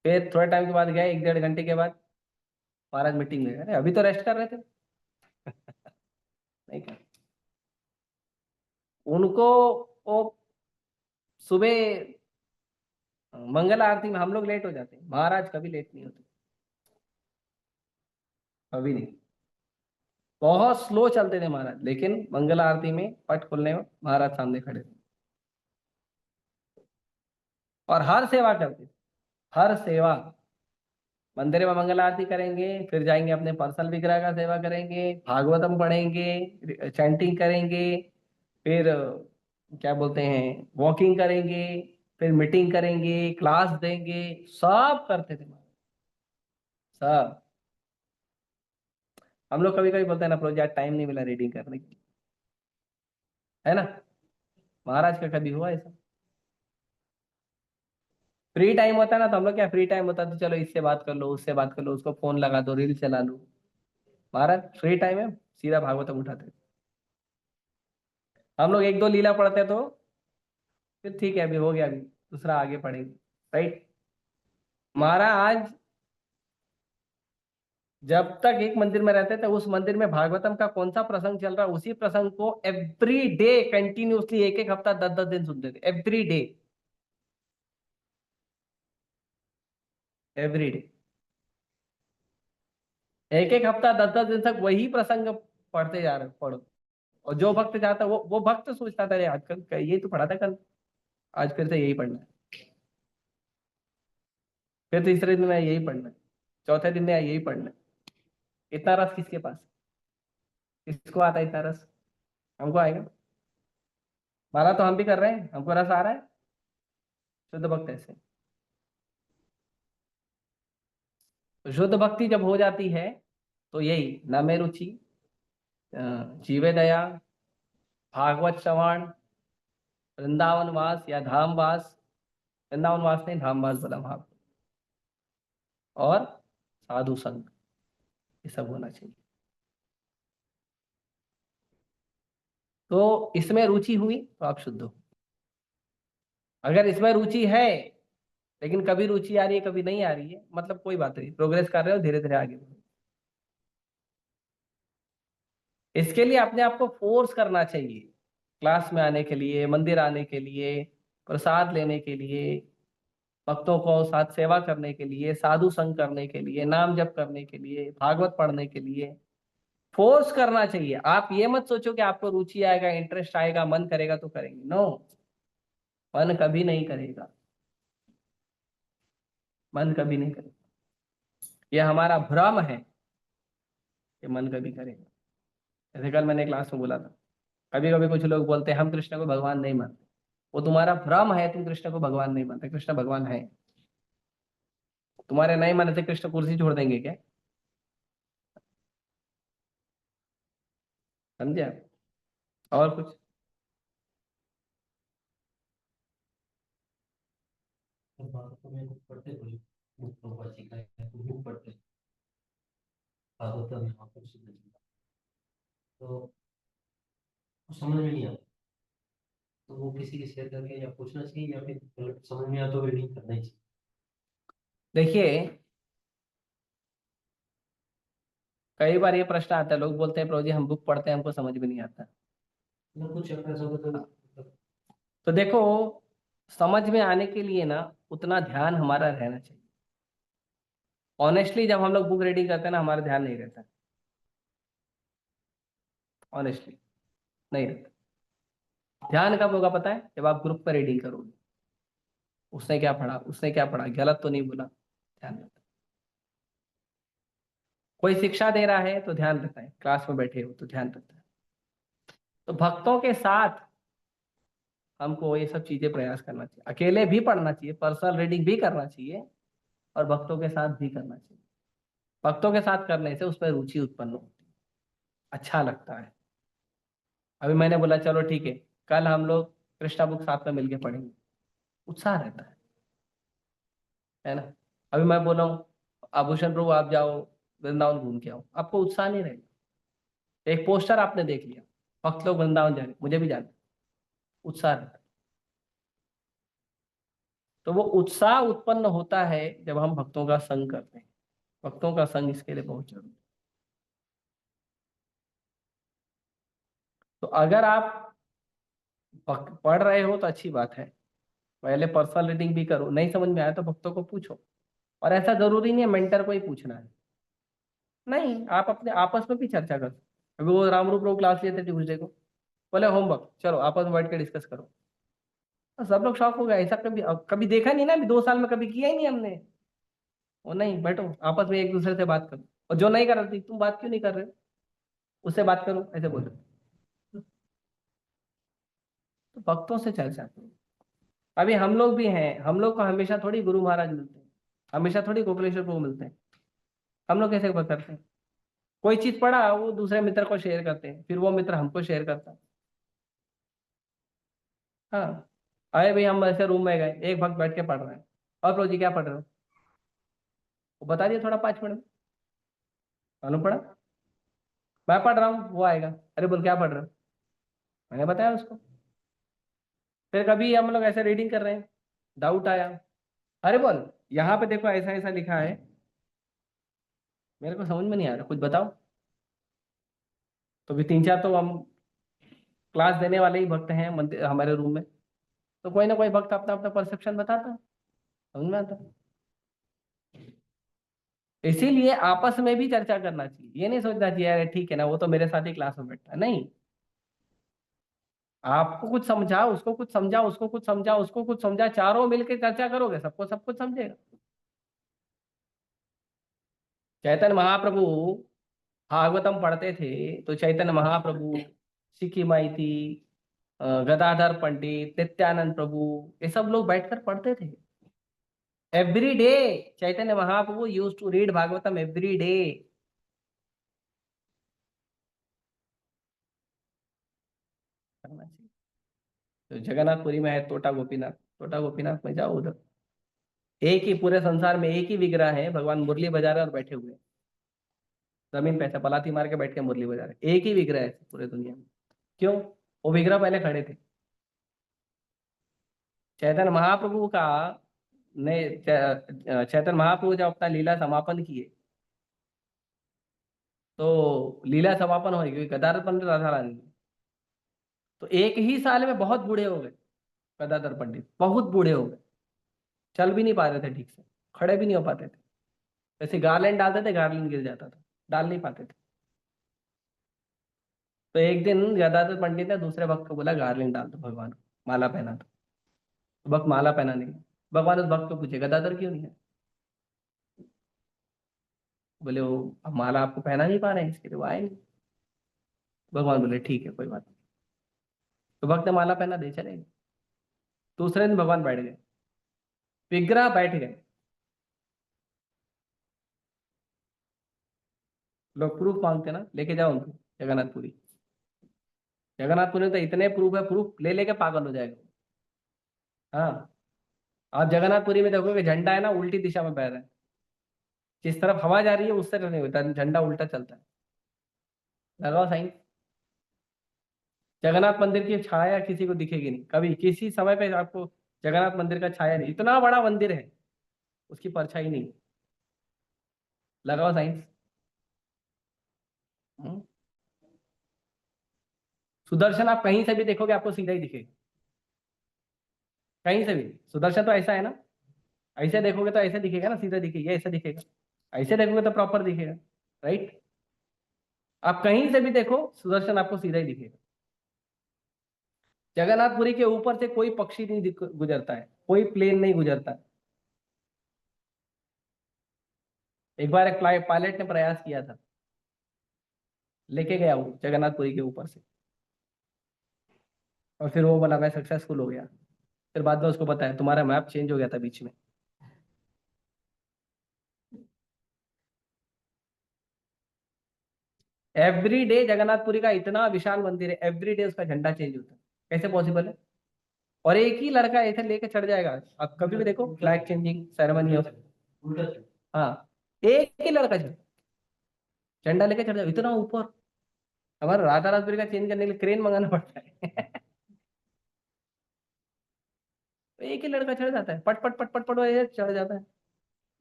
A: फिर थोड़े टाइम के बाद गए, 1 1.5 घंटे के बाद, महाराज मीटिंग में, अरे अभी तो रेस्ट कर रहे थे। नहीं कर, उनको वो सुबह मंगल आरती में हम लोग लेट हो जाते हैं, महाराज कभी लेट नहीं होते, कभी नहीं। बहुत स्लो चलते थे महाराज, लेकिन मंगल आरती में पट खुलने में महाराज सामने खड़े थे, और हर सेवा करते थे, हर सेवा। मंदिर में मंगल आरती करेंगे, फिर जाएंगे अपने पर्सनल विग्रह का सेवा करेंगे, भागवतम पढ़ेंगे, चैंटिंग करेंगे, फिर क्या बोलते हैं, वॉकिंग करेंगे, फिर मीटिंग करेंगे, क्लास देंगे, सब करते थे महाराज, सब। हम लोग कभी कभी बोलते हैं ना प्रोजेक्ट, टाइम नहीं मिला रीडिंग करने की, है ना। महाराज का कभी हुआ ऐसा? फ्री टाइम होता है ना, तो हम लोग क्या, फ्री टाइम होता है तो चलो इससे बात कर लो, उससे बात कर लो, उसको फोन लगा दो, रील चला लो। महाराज फ्री टाइम है, सीधा भागवतम उठाते। हम लोग एक दो लीला पढ़ते तो फिर ठीक है, अभी हो गया, अभी दूसरा आगे पढ़ेंगे, राइट। महाराज जब तक एक मंदिर में रहते थे, उस मंदिर में भागवतम का कौन सा प्रसंग चल रहा है, उसी प्रसंग को एवरी डे कंटिन्यूसली, एक एक हफ्ता 10 10 दिन सुनते थे, एवरी डे। एवरी डे, एक एक हफ्ता 10-10 दिन तक वही प्रसंग पढ़ते जा रहे हो, पढ़ो। और जो भक्त चाहता है वो भक्त सोचता था, अरे आजकल यही तो पढ़ा था कल, आज फिर से यही पढ़ना है, फिर तीसरे दिन में यही पढ़ना है, चौथे दिन में यही पढ़ना है। इतना रस किसके पास, किसको आता है इतना रस? हमको आएगा? माला तो हम भी कर रहे हैं, हमको रस आ रहा है। शुद्ध भक्त ऐसे, तो शुद्ध भक्ति जब हो जाती है तो यही न में रुचि, जीवे दया, भागवत श्रवण, वृंदावन वास या धाम वास, वृंदावन वास नहीं धाम वास बोला वहां, और साधु संग, ये सब होना चाहिए। तो इसमें रुचि हुई तो आप शुद्ध हो। अगर इसमें रुचि है लेकिन कभी रुचि आ रही है कभी नहीं आ रही है, मतलब कोई बात नहीं, प्रोग्रेस कर रहे हो, धीरे धीरे आगे बढ़ो। इसके लिए अपने आप को फोर्स करना चाहिए, क्लास में आने के लिए, मंदिर आने के लिए, प्रसाद लेने के लिए, भक्तों को साथ सेवा करने के लिए, साधु संग करने के लिए, नाम जप करने के लिए, भागवत पढ़ने के लिए फोर्स करना चाहिए। आप ये मत सोचो कि आपको रुचि आएगा, इंटरेस्ट आएगा, मन करेगा तो करेंगे, नो, मन कभी नहीं करेगा, मन कभी नहीं करेगा। ये हमारा भ्रम है कि मन कभी करेगा। जैसे कल मैंने क्लास में बोला था, कभी कभी कुछ लोग बोलते हैं हम कृष्ण को भगवान नहीं मानते, वो तुम्हारा भ्रम है, तुम कृष्ण को भगवान नहीं मानते, कृष्ण भगवान है। तुम्हारे नहीं मानते कृष्ण कुर्सी छोड़ देंगे क्या? समझे आप? और कुछ?
C: तो भागवत में बुक पढ़ते कोई बुक प्रभुपाद जी का है तो बुक पढ़ते भागवत में वहाँ पर शुद्ध जी का, तो वो समझ में नहीं आता, तो वो किसी के शेयर करके या पूछना चाहिए या फिर समझ में आता तो रीडिंग करना ही चाहिए।
A: देखिए, कई बार ये प्रश्न आता है, लोग बोलते हैं प्रभु जी हम बुक पढ़ते हैं हमको समझ में नहीं आता।
C: मतलब कुछ अपना सब तो मतलब
A: तो देखो, समझ में आने के लिए ना उतना ध्यान हमारा रहना चाहिए। ऑनेस्टली जब हम लोग बुक रीडिंग करते हैं ना, हमारा ध्यान नहीं रहता, ऑनेस्टली नहीं रहता। ध्यान कब होगा पता है? जब आप ग्रुप पर रीडिंग करोगे, उसने क्या पढ़ा, उसने क्या पढ़ा, गलत तो नहीं बोला, ध्यान रहता है। कोई शिक्षा दे रहा है तो ध्यान रहता है, क्लास में बैठे हो तो ध्यान रहता है। तो भक्तों के साथ हमको ये सब चीजें प्रयास करना चाहिए, अकेले भी पढ़ना चाहिए, पर्सनल रीडिंग भी करना चाहिए, और भक्तों के साथ भी करना चाहिए। भक्तों के साथ करने से उसमें रुचि उत्पन्न होती है, अच्छा लगता है। अभी मैंने बोला चलो ठीक है, कल हम लोग कृष्णा बुक साथ में मिलके पढ़ेंगे, उत्साह रहता है ना? अभी मैं बोला हूँ आभूषण प्रभु आप जाओ वृंदावन घूम के आओ, आपको उत्साह नहीं रहेगा। एक पोस्टर आपने देख लिया, भक्त लोग वृंदावन जा रहे, मुझे भी जाना, उत्साह रहता है। तो वो उत्साह उत्पन्न होता है जब हम भक्तों का संग करते हैं। भक्तों का संग इसके लिए बहुत जरूरी है। तो अगर आप पढ़ रहे हो तो अच्छी बात है, पहले पर्सनल रीडिंग भी करो, नहीं समझ में आया तो भक्तों को पूछो। और ऐसा जरूरी नहीं है मेंटर को ही पूछना है, नहीं, आप अपने आपस में भी चर्चा करो। अभी वो रामरूप लोग क्लास लिए थे ट्यूजडे को, बोले होमवर्क चलो आपस में बैठ के डिस्कस करो, तो सब लोग शॉक हो गए, ऐसा कभी कभी देखा नहीं ना, अभी 2 साल में कभी किया ही नहीं हमने। वो नहीं, बैठो आपस में एक दूसरे से बात करो, और जो नहीं कर रही तुम बात क्यों नहीं कर रहे हो, उससे बात करो, ऐसे बोलो। तो भक्तों से चर्चा करो। अभी हम लोग भी हैं, हम लोग को हमेशा थोड़ी गुरु महाराज मिलते हैं, हमेशा थोड़ी गोपालेश्वर प्रभु मिलते हैं। हम लोग कैसे करते हैं, कोई चीज पढ़ा वो दूसरे मित्र को शेयर करते हैं, फिर वो मित्र हमको शेयर करता है। हाँ, अरे भाई हम ऐसे रूम में गए, एक भक्त बैठ के पढ़ रहे हैं, और प्रभु जी क्या पढ़ रहे हो, वो बता दिया थोड़ा 5 मिनट में, मालूम पड़ा मैं पढ़ रहा हूँ, वो आएगा अरे बोल क्या पढ़ रहे हो, मैंने बताया उसको। फिर कभी हम लोग ऐसे रीडिंग कर रहे हैं, डाउट आया, अरे बोल यहाँ पे देखो ऐसा ऐसा लिखा है, मेरे को समझ में नहीं आ रहा, कुछ बताओ। तो भी 3-4 तो हम क्लास देने वाले ही भक्त हैं मंदिर हमारे रूम में, तो कोई ना कोई भक्त अपना अपना परसेप्शन बताता है, समझ में आता है। इसीलिए आपस में भी चर्चा करना चाहिए, ये नहीं सोचना चाहिए अरे ठीक है ना वो तो मेरे साथ ही क्लास में बैठता है, नहीं। आपको कुछ समझा, उसको कुछ समझा, उसको कुछ समझा, उसको कुछ समझा, चारों मिलकर चर्चा करोगे सबको सब कुछ समझेगा। चैतन्य महाप्रभु भागवतम पढ़ते थे तो चैतन्य महाप्रभु, सिक्की माइती, गदाधर पंडित, नित्यानंद प्रभु, ये सब लोग बैठकर पढ़ते थे every day. Chaitanya Mahaprabhu used to read Bhagavatam every day. करना चाहिए। तो जगन्नाथपुरी में है टोटा गोपीनाथ, टोटा गोपीनाथ में जाओ, उधर एक ही पूरे संसार में एक ही विग्रह है, भगवान मुरली बजा रहे और बैठे हुए हैं। जमीन पे ऐसे पलाथी मार के बैठ के मुरली बजा रहे, एक ही विग्रह है पूरे दुनिया में। क्यों? वो विग्रह पहले खड़े थे। चैतन्य महाप्रभु का ने चैतन्य महाप्रभु जब अपना लीला समापन किए तो लीला समापन हो गई क्योंकि गदाधर पंडित राधा रानी, तो एक ही साल में बहुत बूढ़े हो गए। गदाधर पंडित बहुत बूढ़े हो गए, चल भी नहीं पा रहे थे ठीक से, खड़े भी नहीं हो पाते थे। जैसे गार्लैंड डालते थे गार्लैंड गिर जाता था, डाल नहीं पाते थे। तो एक दिन गदाधर पंडित ने दूसरे भक्त को बोला गार्लैंड डाल दो भगवान को, माला पहना दो। तो भक्त माला पहना नहीं। भगवान उस भक्त को पूछे गदाधर क्यों नहीं है? बोले वो अब माला आपको पहना नहीं पा रहे हैं इसके लिए वो आए नहीं। भगवान बोले ठीक है कोई बात नहीं। तो भक्त ने माला पहना दे चले गए। दूसरे दिन भगवान बैठ गए, विग्रह बैठ गए। लोग प्रूफ मांगते ना, लेके जाओ उनको जगन्नाथपुरी। जगन्नाथपुरी में तो इतने प्रूफ है, प्रूफ ले लेके पागल हो जाएगा। हाँ, आप जगन्नाथपुरी में देखोगे झंडा है ना उल्टी दिशा में बह रहा है, जिस तरफ हवा जा रही है उस तरफ नहीं होता, झंडा उल्टा चलता है। लगाओ साइन। जगन्नाथ मंदिर की छाया किसी को दिखेगी नहीं कभी, किसी समय पे आपको जगन्नाथ मंदिर का छाया नहीं, इतना बड़ा मंदिर है उसकी परछाई नहीं। लगाओ साइन। सुदर्शन आप कहीं से भी देखोगे आपको सीधा ही दिखेगा, कहीं से भी। सुदर्शन तो ऐसा है ना, ऐसे देखोगे तो ऐसे दिखेगा ना, सीधा दिखेगा, ऐसा दिखेगा। ऐसे देखोगे तो प्रॉपर दिखेगा, राइट। आप कहीं से भी देखो सुदर्शन आपको सीधा ही दिखेगा। जगन्नाथपुरी के ऊपर से कोई पक्षी नहीं गुजरता है, कोई प्लेन नहीं गुजरता है। एक बार एक पायलट ने प्रयास किया था, लेके गया वो जगन्नाथपुरी के ऊपर से, और फिर वो बोला मैं सक्सेसफुल हो गया। फिर बाद में उसको पता है तुम्हारा मैप चेंज हो गया था बीच में। एवरी डे जगन्नाथपुरी का इतना विशाल मंदिर है, एवरी डे उसका झंडा चेंज होता है, कैसे पॉसिबल है? और एक ही लड़का ऐसे लेके चढ़ जाएगा, आप कभी भी देखो फ्लैग चेंजिंग सेरेमनी हो।
C: उल्टा चल।
A: हाँ, एक ही लड़का झंडा लेके चढ़ जाएगा इतना ऊपर। हमारा राधा राजपुरी का चेंज करने के लिए क्रेन मंगाना पड़ता है। तो एक ही लड़का चढ़ जाता है, पट पट पट पट पट ऐसे चढ़ जाता है,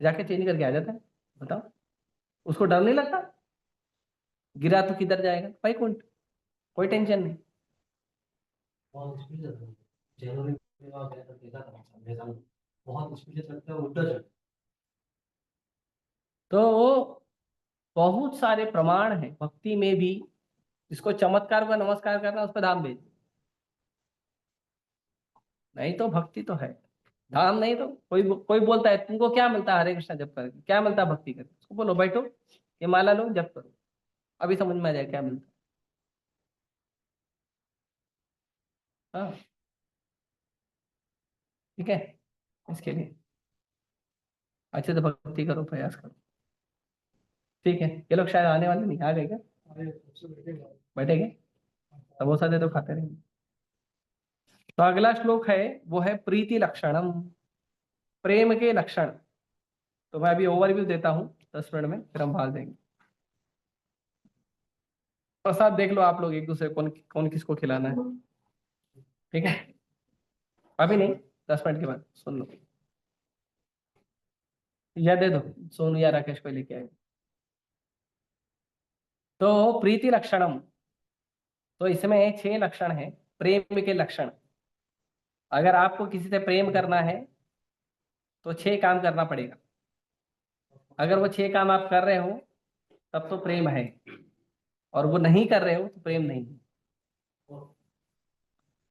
A: जाके चेंज करके आ जाता है। बताओ, उसको डर नहीं लगता? गिरा तो किधर जाएगा भाई, कौन, कोई टेंशन नहीं।
C: बहुत स्पीड से चलता है। जनवरी में आप ऐसा देखा था मेरे सामने, बहुत स्पीड से चलता है, उल्टा चलता
A: तो बहुत सारे प्रमाण हैं भक्ति में भी, इसको चमत्कार का नमस्कार करना, उस पर धाम भेज। नहीं तो भक्ति तो है, धाम नहीं तो कोई कोई बोलता है तुमको क्या मिलता है हरे कृष्णा जप करके, क्या मिलता है भक्ति करके, उसको बोलो बैठो ये माला लो जप करो, अभी समझ में आ जाए क्या मिलता है। हाँ, ठीक है, इसके लिए अच्छे से भक्ति करो, प्रयास करो। ठीक है, ये लोग शायद आने वाले नहीं, आ गए क्या? बैठेंगे, समोसा दे तो खाते रहेंगे। तो अगला श्लोक है वो है प्रीति लक्षणम, प्रेम के लक्षण। तो मैं अभी ओवरव्यू देता हूँ 10 मिनट में, फिर हम भाग देंगे। प्रसाद देख लो आप लोग एक दूसरे, कौन कौन किसको खिलाना है, ठीक है? अभी नहीं, 10 मिनट के बाद सुन लो, या दे दो सोनू या राकेश को लेके आए। तो प्रीति लक्षणम, तो इसमें 6 लक्षण है प्रेम के लक्षण। अगर आपको किसी से प्रेम करना है तो 6 काम करना पड़ेगा। अगर वो 6 काम आप कर रहे हो तब तो प्रेम है, और वो नहीं कर रहे हो तो प्रेम नहीं है।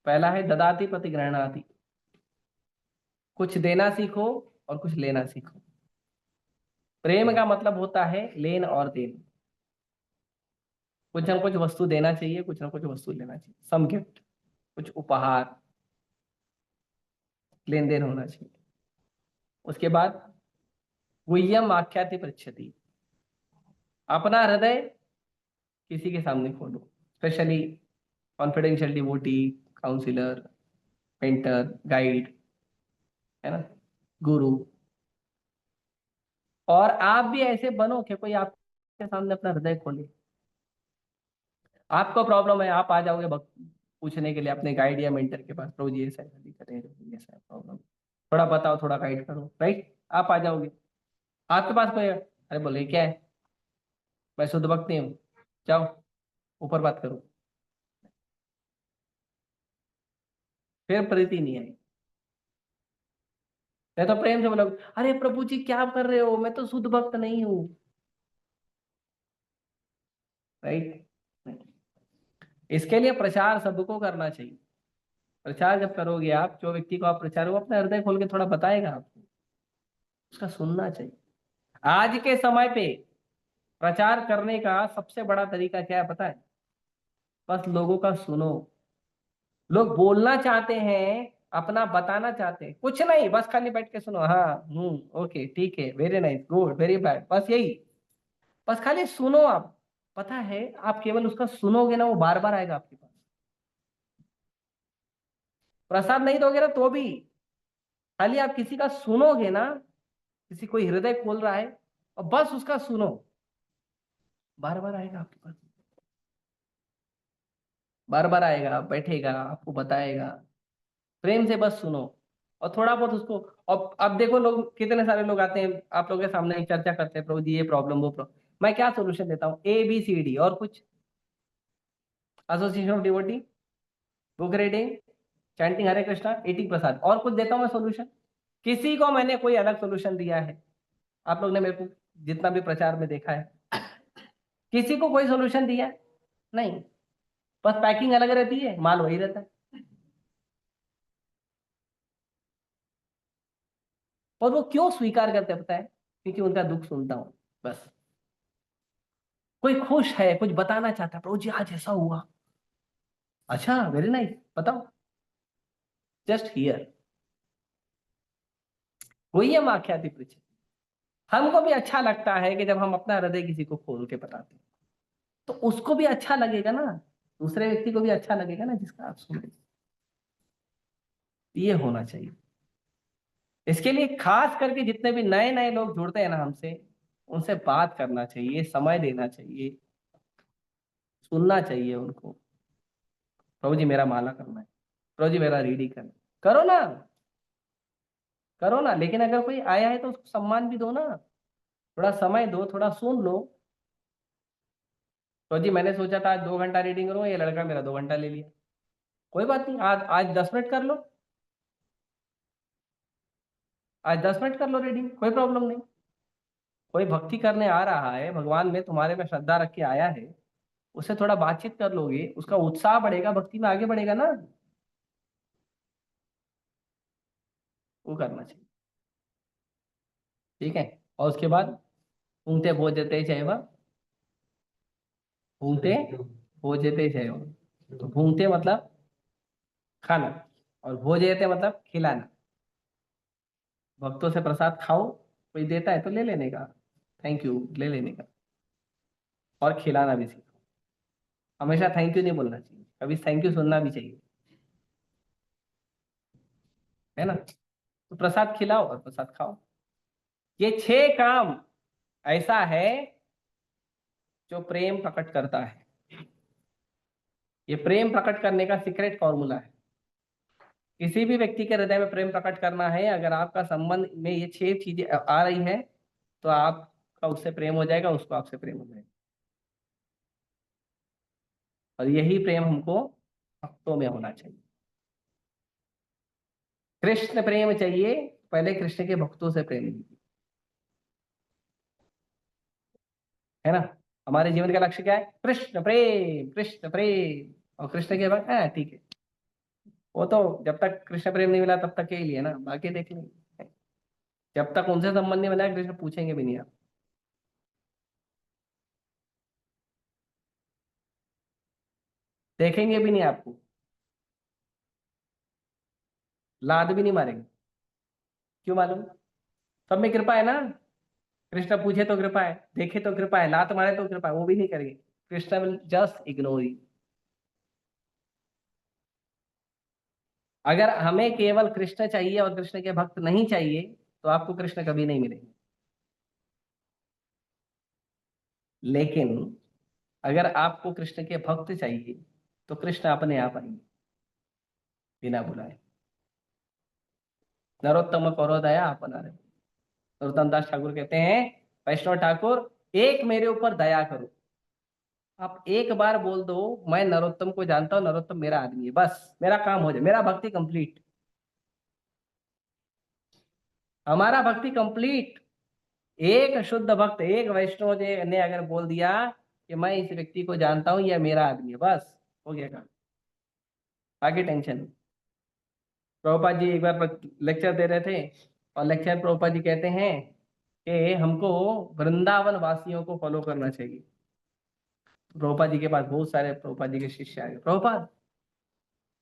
A: पहला है ददाति प्रतिगृह्णाति, कुछ देना सीखो और कुछ लेना सीखो। प्रेम का मतलब होता है लेन और देन, कुछ ना कुछ वस्तु देना चाहिए, कुछ ना कुछ वस्तु लेना चाहिए, सम गिफ्ट, कुछ उपहार, लेन देन होना चाहिए। उसके बाद गुह्यम आख्याति पृच्छति, अपना हृदय किसी के सामने खोलो, specially confidential devotee, counsellor, painter, guide, है ना, गुरु। और आप भी ऐसे बनो कि कोई आपके सामने अपना हृदय खोले। आपको प्रॉब्लम है, आप आ जाओगे पूछने के लिए अपने गाइड या मेंटर के पास, प्रभु जी ऐसा दिक्कत है, ऐसा प्रॉब्लम, थोड़ा बताओ, थोड़ा गाइड करो, राइट? आप आ जाओगे, आपके पास कोई, अरे बोले क्या है, मैं शुद्ध भक्त नहीं हूँ, जाओ ऊपर बात करो, फिर प्रीति नहीं आई। मैं तो प्रेम से बोला, अरे प्रभु जी क्या कर रहे हो, मैं तो शुद्ध भक्त नहीं हूँ, राइट? इसके लिए प्रचार सबको करना चाहिए। प्रचार जब करोगे आप, जो व्यक्ति को आप प्रचार, वो अपना हृदय खोल के थोड़ा बताएगा आपको, उसका सुनना चाहिए। आज के समय पे प्रचार करने का सबसे बड़ा तरीका क्या है पता है? बस लोगों का सुनो। लोग बोलना चाहते हैं, अपना बताना चाहते हैं, कुछ नहीं, बस खाली बैठ के सुनो, हाँ, ओके, ठीक है, very nice, good, very bad, बस यही, बस खाली सुनो आप। पता है, आप केवल उसका सुनोगे ना, वो बार बार आएगा आपके पास। प्रसाद नहीं दोगे ना तो भी, खाली आप किसी का सुनोगे ना, किसी कोई हृदय खोल रहा है और बस उसका सुनो, बार बार आएगा आपके पास, बार बार आएगा, बैठेगा, आपको बताएगा। प्रेम से बस सुनो और थोड़ा बहुत उसको। अब देखो, लोग कितने सारे लोग आते हैं आप लोगों के सामने, चर्चा करते हैं, प्रभु जी ये प्रॉब्लम, वो प्रॉब्लम, मैं क्या सोल्यूशन देता हूँ? ABCD, और कुछ, association of devotee, book reading, chanting Hare Krishna, eating prasad, और कुछ देता हूँ मैं सोल्यूशन? किसी को मैंने कोई अलग सोल्यूशन दिया है? आप लोग ने मेरे को जितना भी प्रचार में देखा है, किसी को कोई सोल्यूशन दिया है? नहीं। बस पैकिंग अलग रहती है, माल वही रहता है। और वो क्यों स्वीकार करते हैं पता है? क्योंकि उनका दुख सुनता हूं, बस। कोई खुश है, कुछ बताना चाहता है, प्रभु जी आज ऐसा हुआ, अच्छा, वेरी नाइस, बताओ, जस्ट हियर। वही हम आख्याति पृच्छ। हमको भी अच्छा लगता है कि जब हम अपना हृदय किसी को खोल के बताते हैं, तो उसको भी अच्छा लगेगा ना, दूसरे व्यक्ति को भी अच्छा लगेगा ना, जिसका आप सुन रहे। ये होना चाहिए। इसके लिए खास करके जितने भी नए नए लोग जुड़ते हैं ना हमसे, उनसे बात करना चाहिए, समय देना चाहिए, सुनना चाहिए उनको। प्रभु जी मेरा माला करना है, प्रभु जी मेरा रीडिंग करना है। करो ना, करो ना, लेकिन अगर कोई आया है तो उसको सम्मान भी दो ना, थोड़ा समय दो, थोड़ा सुन लो। प्रभु जी मैंने सोचा था आज 2 घंटा रीडिंग करूँ, ये लड़का मेरा 2 घंटा ले लिया, कोई बात नहीं, आज आज 10 मिनट कर लो, आज 10 मिनट कर लो रीडिंग, कोई प्रॉब्लम नहीं। कोई भक्ति करने आ रहा है, भगवान में तुम्हारे में श्रद्धा रख के आया है, उससे थोड़ा बातचीत कर लोगे, उसका उत्साह बढ़ेगा, भक्ति में आगे बढ़ेगा ना, वो करना चाहिए। ठीक है। और उसके बाद ऊँगते भोजते चैव, ऊँगते भोजते चैव, तो भूंगते मतलब खाना, और भोजते मतलब खिलाना। भक्तों से प्रसाद खाओ, कोई देता है तो ले लेने का, थैंक यू ले लेने का, और खिलाना भी सीखो। हमेशा थैंक यू नहीं बोलना चाहिए, कभी थैंक यू सुनना भी चाहिए, है ना? तो प्रसाद खिलाओ और प्रसाद खाओ। ये 6 काम ऐसा है जो प्रेम प्रकट करता है। ये प्रेम प्रकट करने का सीक्रेट फॉर्मूला है। किसी भी व्यक्ति के हृदय में प्रेम प्रकट करना है, अगर आपका संबंध में ये 6 चीजें आ रही हैं, तो आपका उससे प्रेम हो जाएगा, उसको आपसे प्रेम हो जाएगा। और यही प्रेम हमको भक्तों में होना चाहिए। कृष्ण प्रेम चाहिए, पहले कृष्ण के भक्तों से प्रेम लीजिए। है ना। हमारे जीवन का लक्ष्य क्या है? कृष्ण प्रेम, कृष्ण प्रेम और कृष्ण के बाद ठीक है, वो तो जब तक कृष्ण प्रेम नहीं मिला तब तक के ही लिए ना, बाकी देख लेंगे। जब तक उनसे संबंध नहीं बना कृष्ण पूछेंगे भी नहीं आप, देखेंगे भी नहीं आपको, लाद भी नहीं मारेंगे। क्यों मालूम? सब में कृपा है ना। कृष्ण पूछे तो कृपा है, देखे तो कृपा है, लात मारे तो कृपा है, वो भी नहीं करेंगे। Krishna will just ignore you. अगर हमें केवल कृष्ण चाहिए और कृष्ण के भक्त नहीं चाहिए तो आपको कृष्ण कभी नहीं मिलेंगे। लेकिन अगर आपको कृष्ण के भक्त चाहिए तो कृष्ण अपने आप आएंगे बिना बुलाए। नरोत्तम करो दया अपना रे। नरोत्तम दास ठाकुर कहते हैं, वैष्णव ठाकुर एक मेरे ऊपर दया करो। आप एक बार बोल दो, मैं नरोत्तम को जानता हूं, नरोत्तम मेरा आदमी है, बस मेरा काम हो जाए, मेरा भक्ति कंप्लीट। हमारा भक्ति कंप्लीट। एक शुद्ध भक्त, एक वैष्णव ने अगर बोल दिया कि मैं इस व्यक्ति को जानता हूं, यह मेरा आदमी है, बस हो गया काम, आगे टेंशन नहीं। प्रभुपाद जी एक बार लेक्चर दे रहे थे और लेक्चर प्रभुपाद जी कहते हैं कि हमको वृंदावन वासियों को फॉलो करना चाहिए। प्रभुपाद जी के पास बहुत सारे प्रभुपाद जी के शिष्य आए। प्रभुपाद,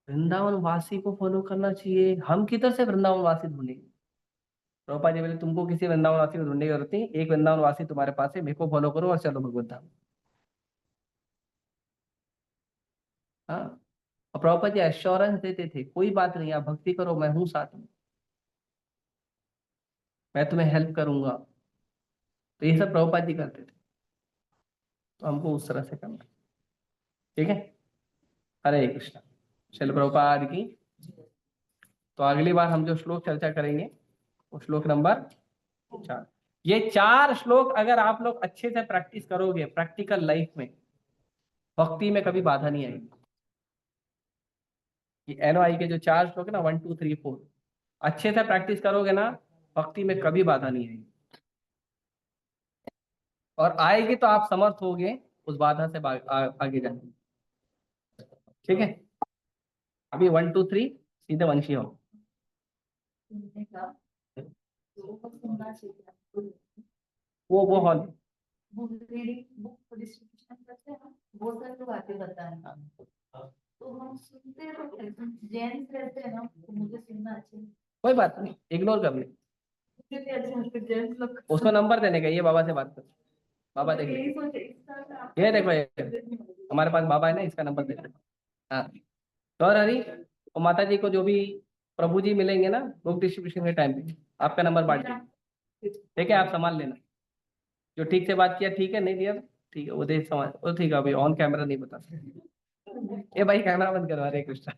A: वृंदावन वासी को फॉलो करना चाहिए, हम किधर से वृंदावन वासी ढूंढेंगे? प्रभुपाद जी बोले, तुमको किसी वृंदावन वासी को ढूंढने की जरूरत नहीं, एक वृंदावन वासी तुम्हारे पास है, मेरे को फॉलो करो और चलो भगवत धाम। हाँ। और प्रभुपाद जी एश्योरेंस देते थे, कोई बात नहीं, आप भक्ति करो, मैं हूँ साथ में, मैं तुम्हें हेल्प करूंगा। तो ये सब प्रभुपाद जी करते थे, तो हमको उस तरह से करना है। ठीक है। हरे कृष्णा। श्रील प्रभुपाद की। तो अगली बार हम जो श्लोक चर्चा करेंगे वो श्लोक नंबर 4। ये 4 श्लोक अगर आप लोग अच्छे से प्रैक्टिस करोगे प्रैक्टिकल लाइफ में, भक्ति में कभी बाधा नहीं आएगी। ये NOI के जो 4 श्लोक है ना, 1 2 3 4, अच्छे से प्रैक्टिस करोगे ना, भक्ति में कभी बाधा नहीं आएगी। और आएगी तो आप समर्थ होगे उस बाधा से आगे जाने। ठीक है। अभी 1 2 3 सीधे वंशी हो।
B: सुनने का तो सुनना चाहिए।
A: वो hall.
B: Book reading book distribution करते हैं, बहुत सारे लोग आके बताएं, तो हम सुनते हैं, तो जेंट्स रहते हैं ना, तो मुझे सुनना अच्छा है।
A: कोई बात नहीं, इग्नोर कर ले।
B: मुझे भी अच्छा लगता है जेंट्स लोग।
A: उसको नंबर देने का, ये बाबा से बात कर, बाबा देख
B: यही
A: ले।
B: सोचे इस तरह से आप
A: ये देखो, ये हमारे पास बाबा है ना, इसका नंबर दे दो। हाँ। तो और हरी, और माता जी को जो भी प्रभु जी मिलेंगे ना बुक डिस्ट्रीब्यूशन के टाइम पे, आपका नंबर बांट देंगे। ठीक है, आप संभाल लेना। जो ठीक से बात किया ठीक है, नहीं दिया तो ठीक है, वो देख समझ, वो ठीक है, अभी ऑन कैमरा नहीं बता सकते। ये भाई कैमरा बंद करो, हरे कृष्णा।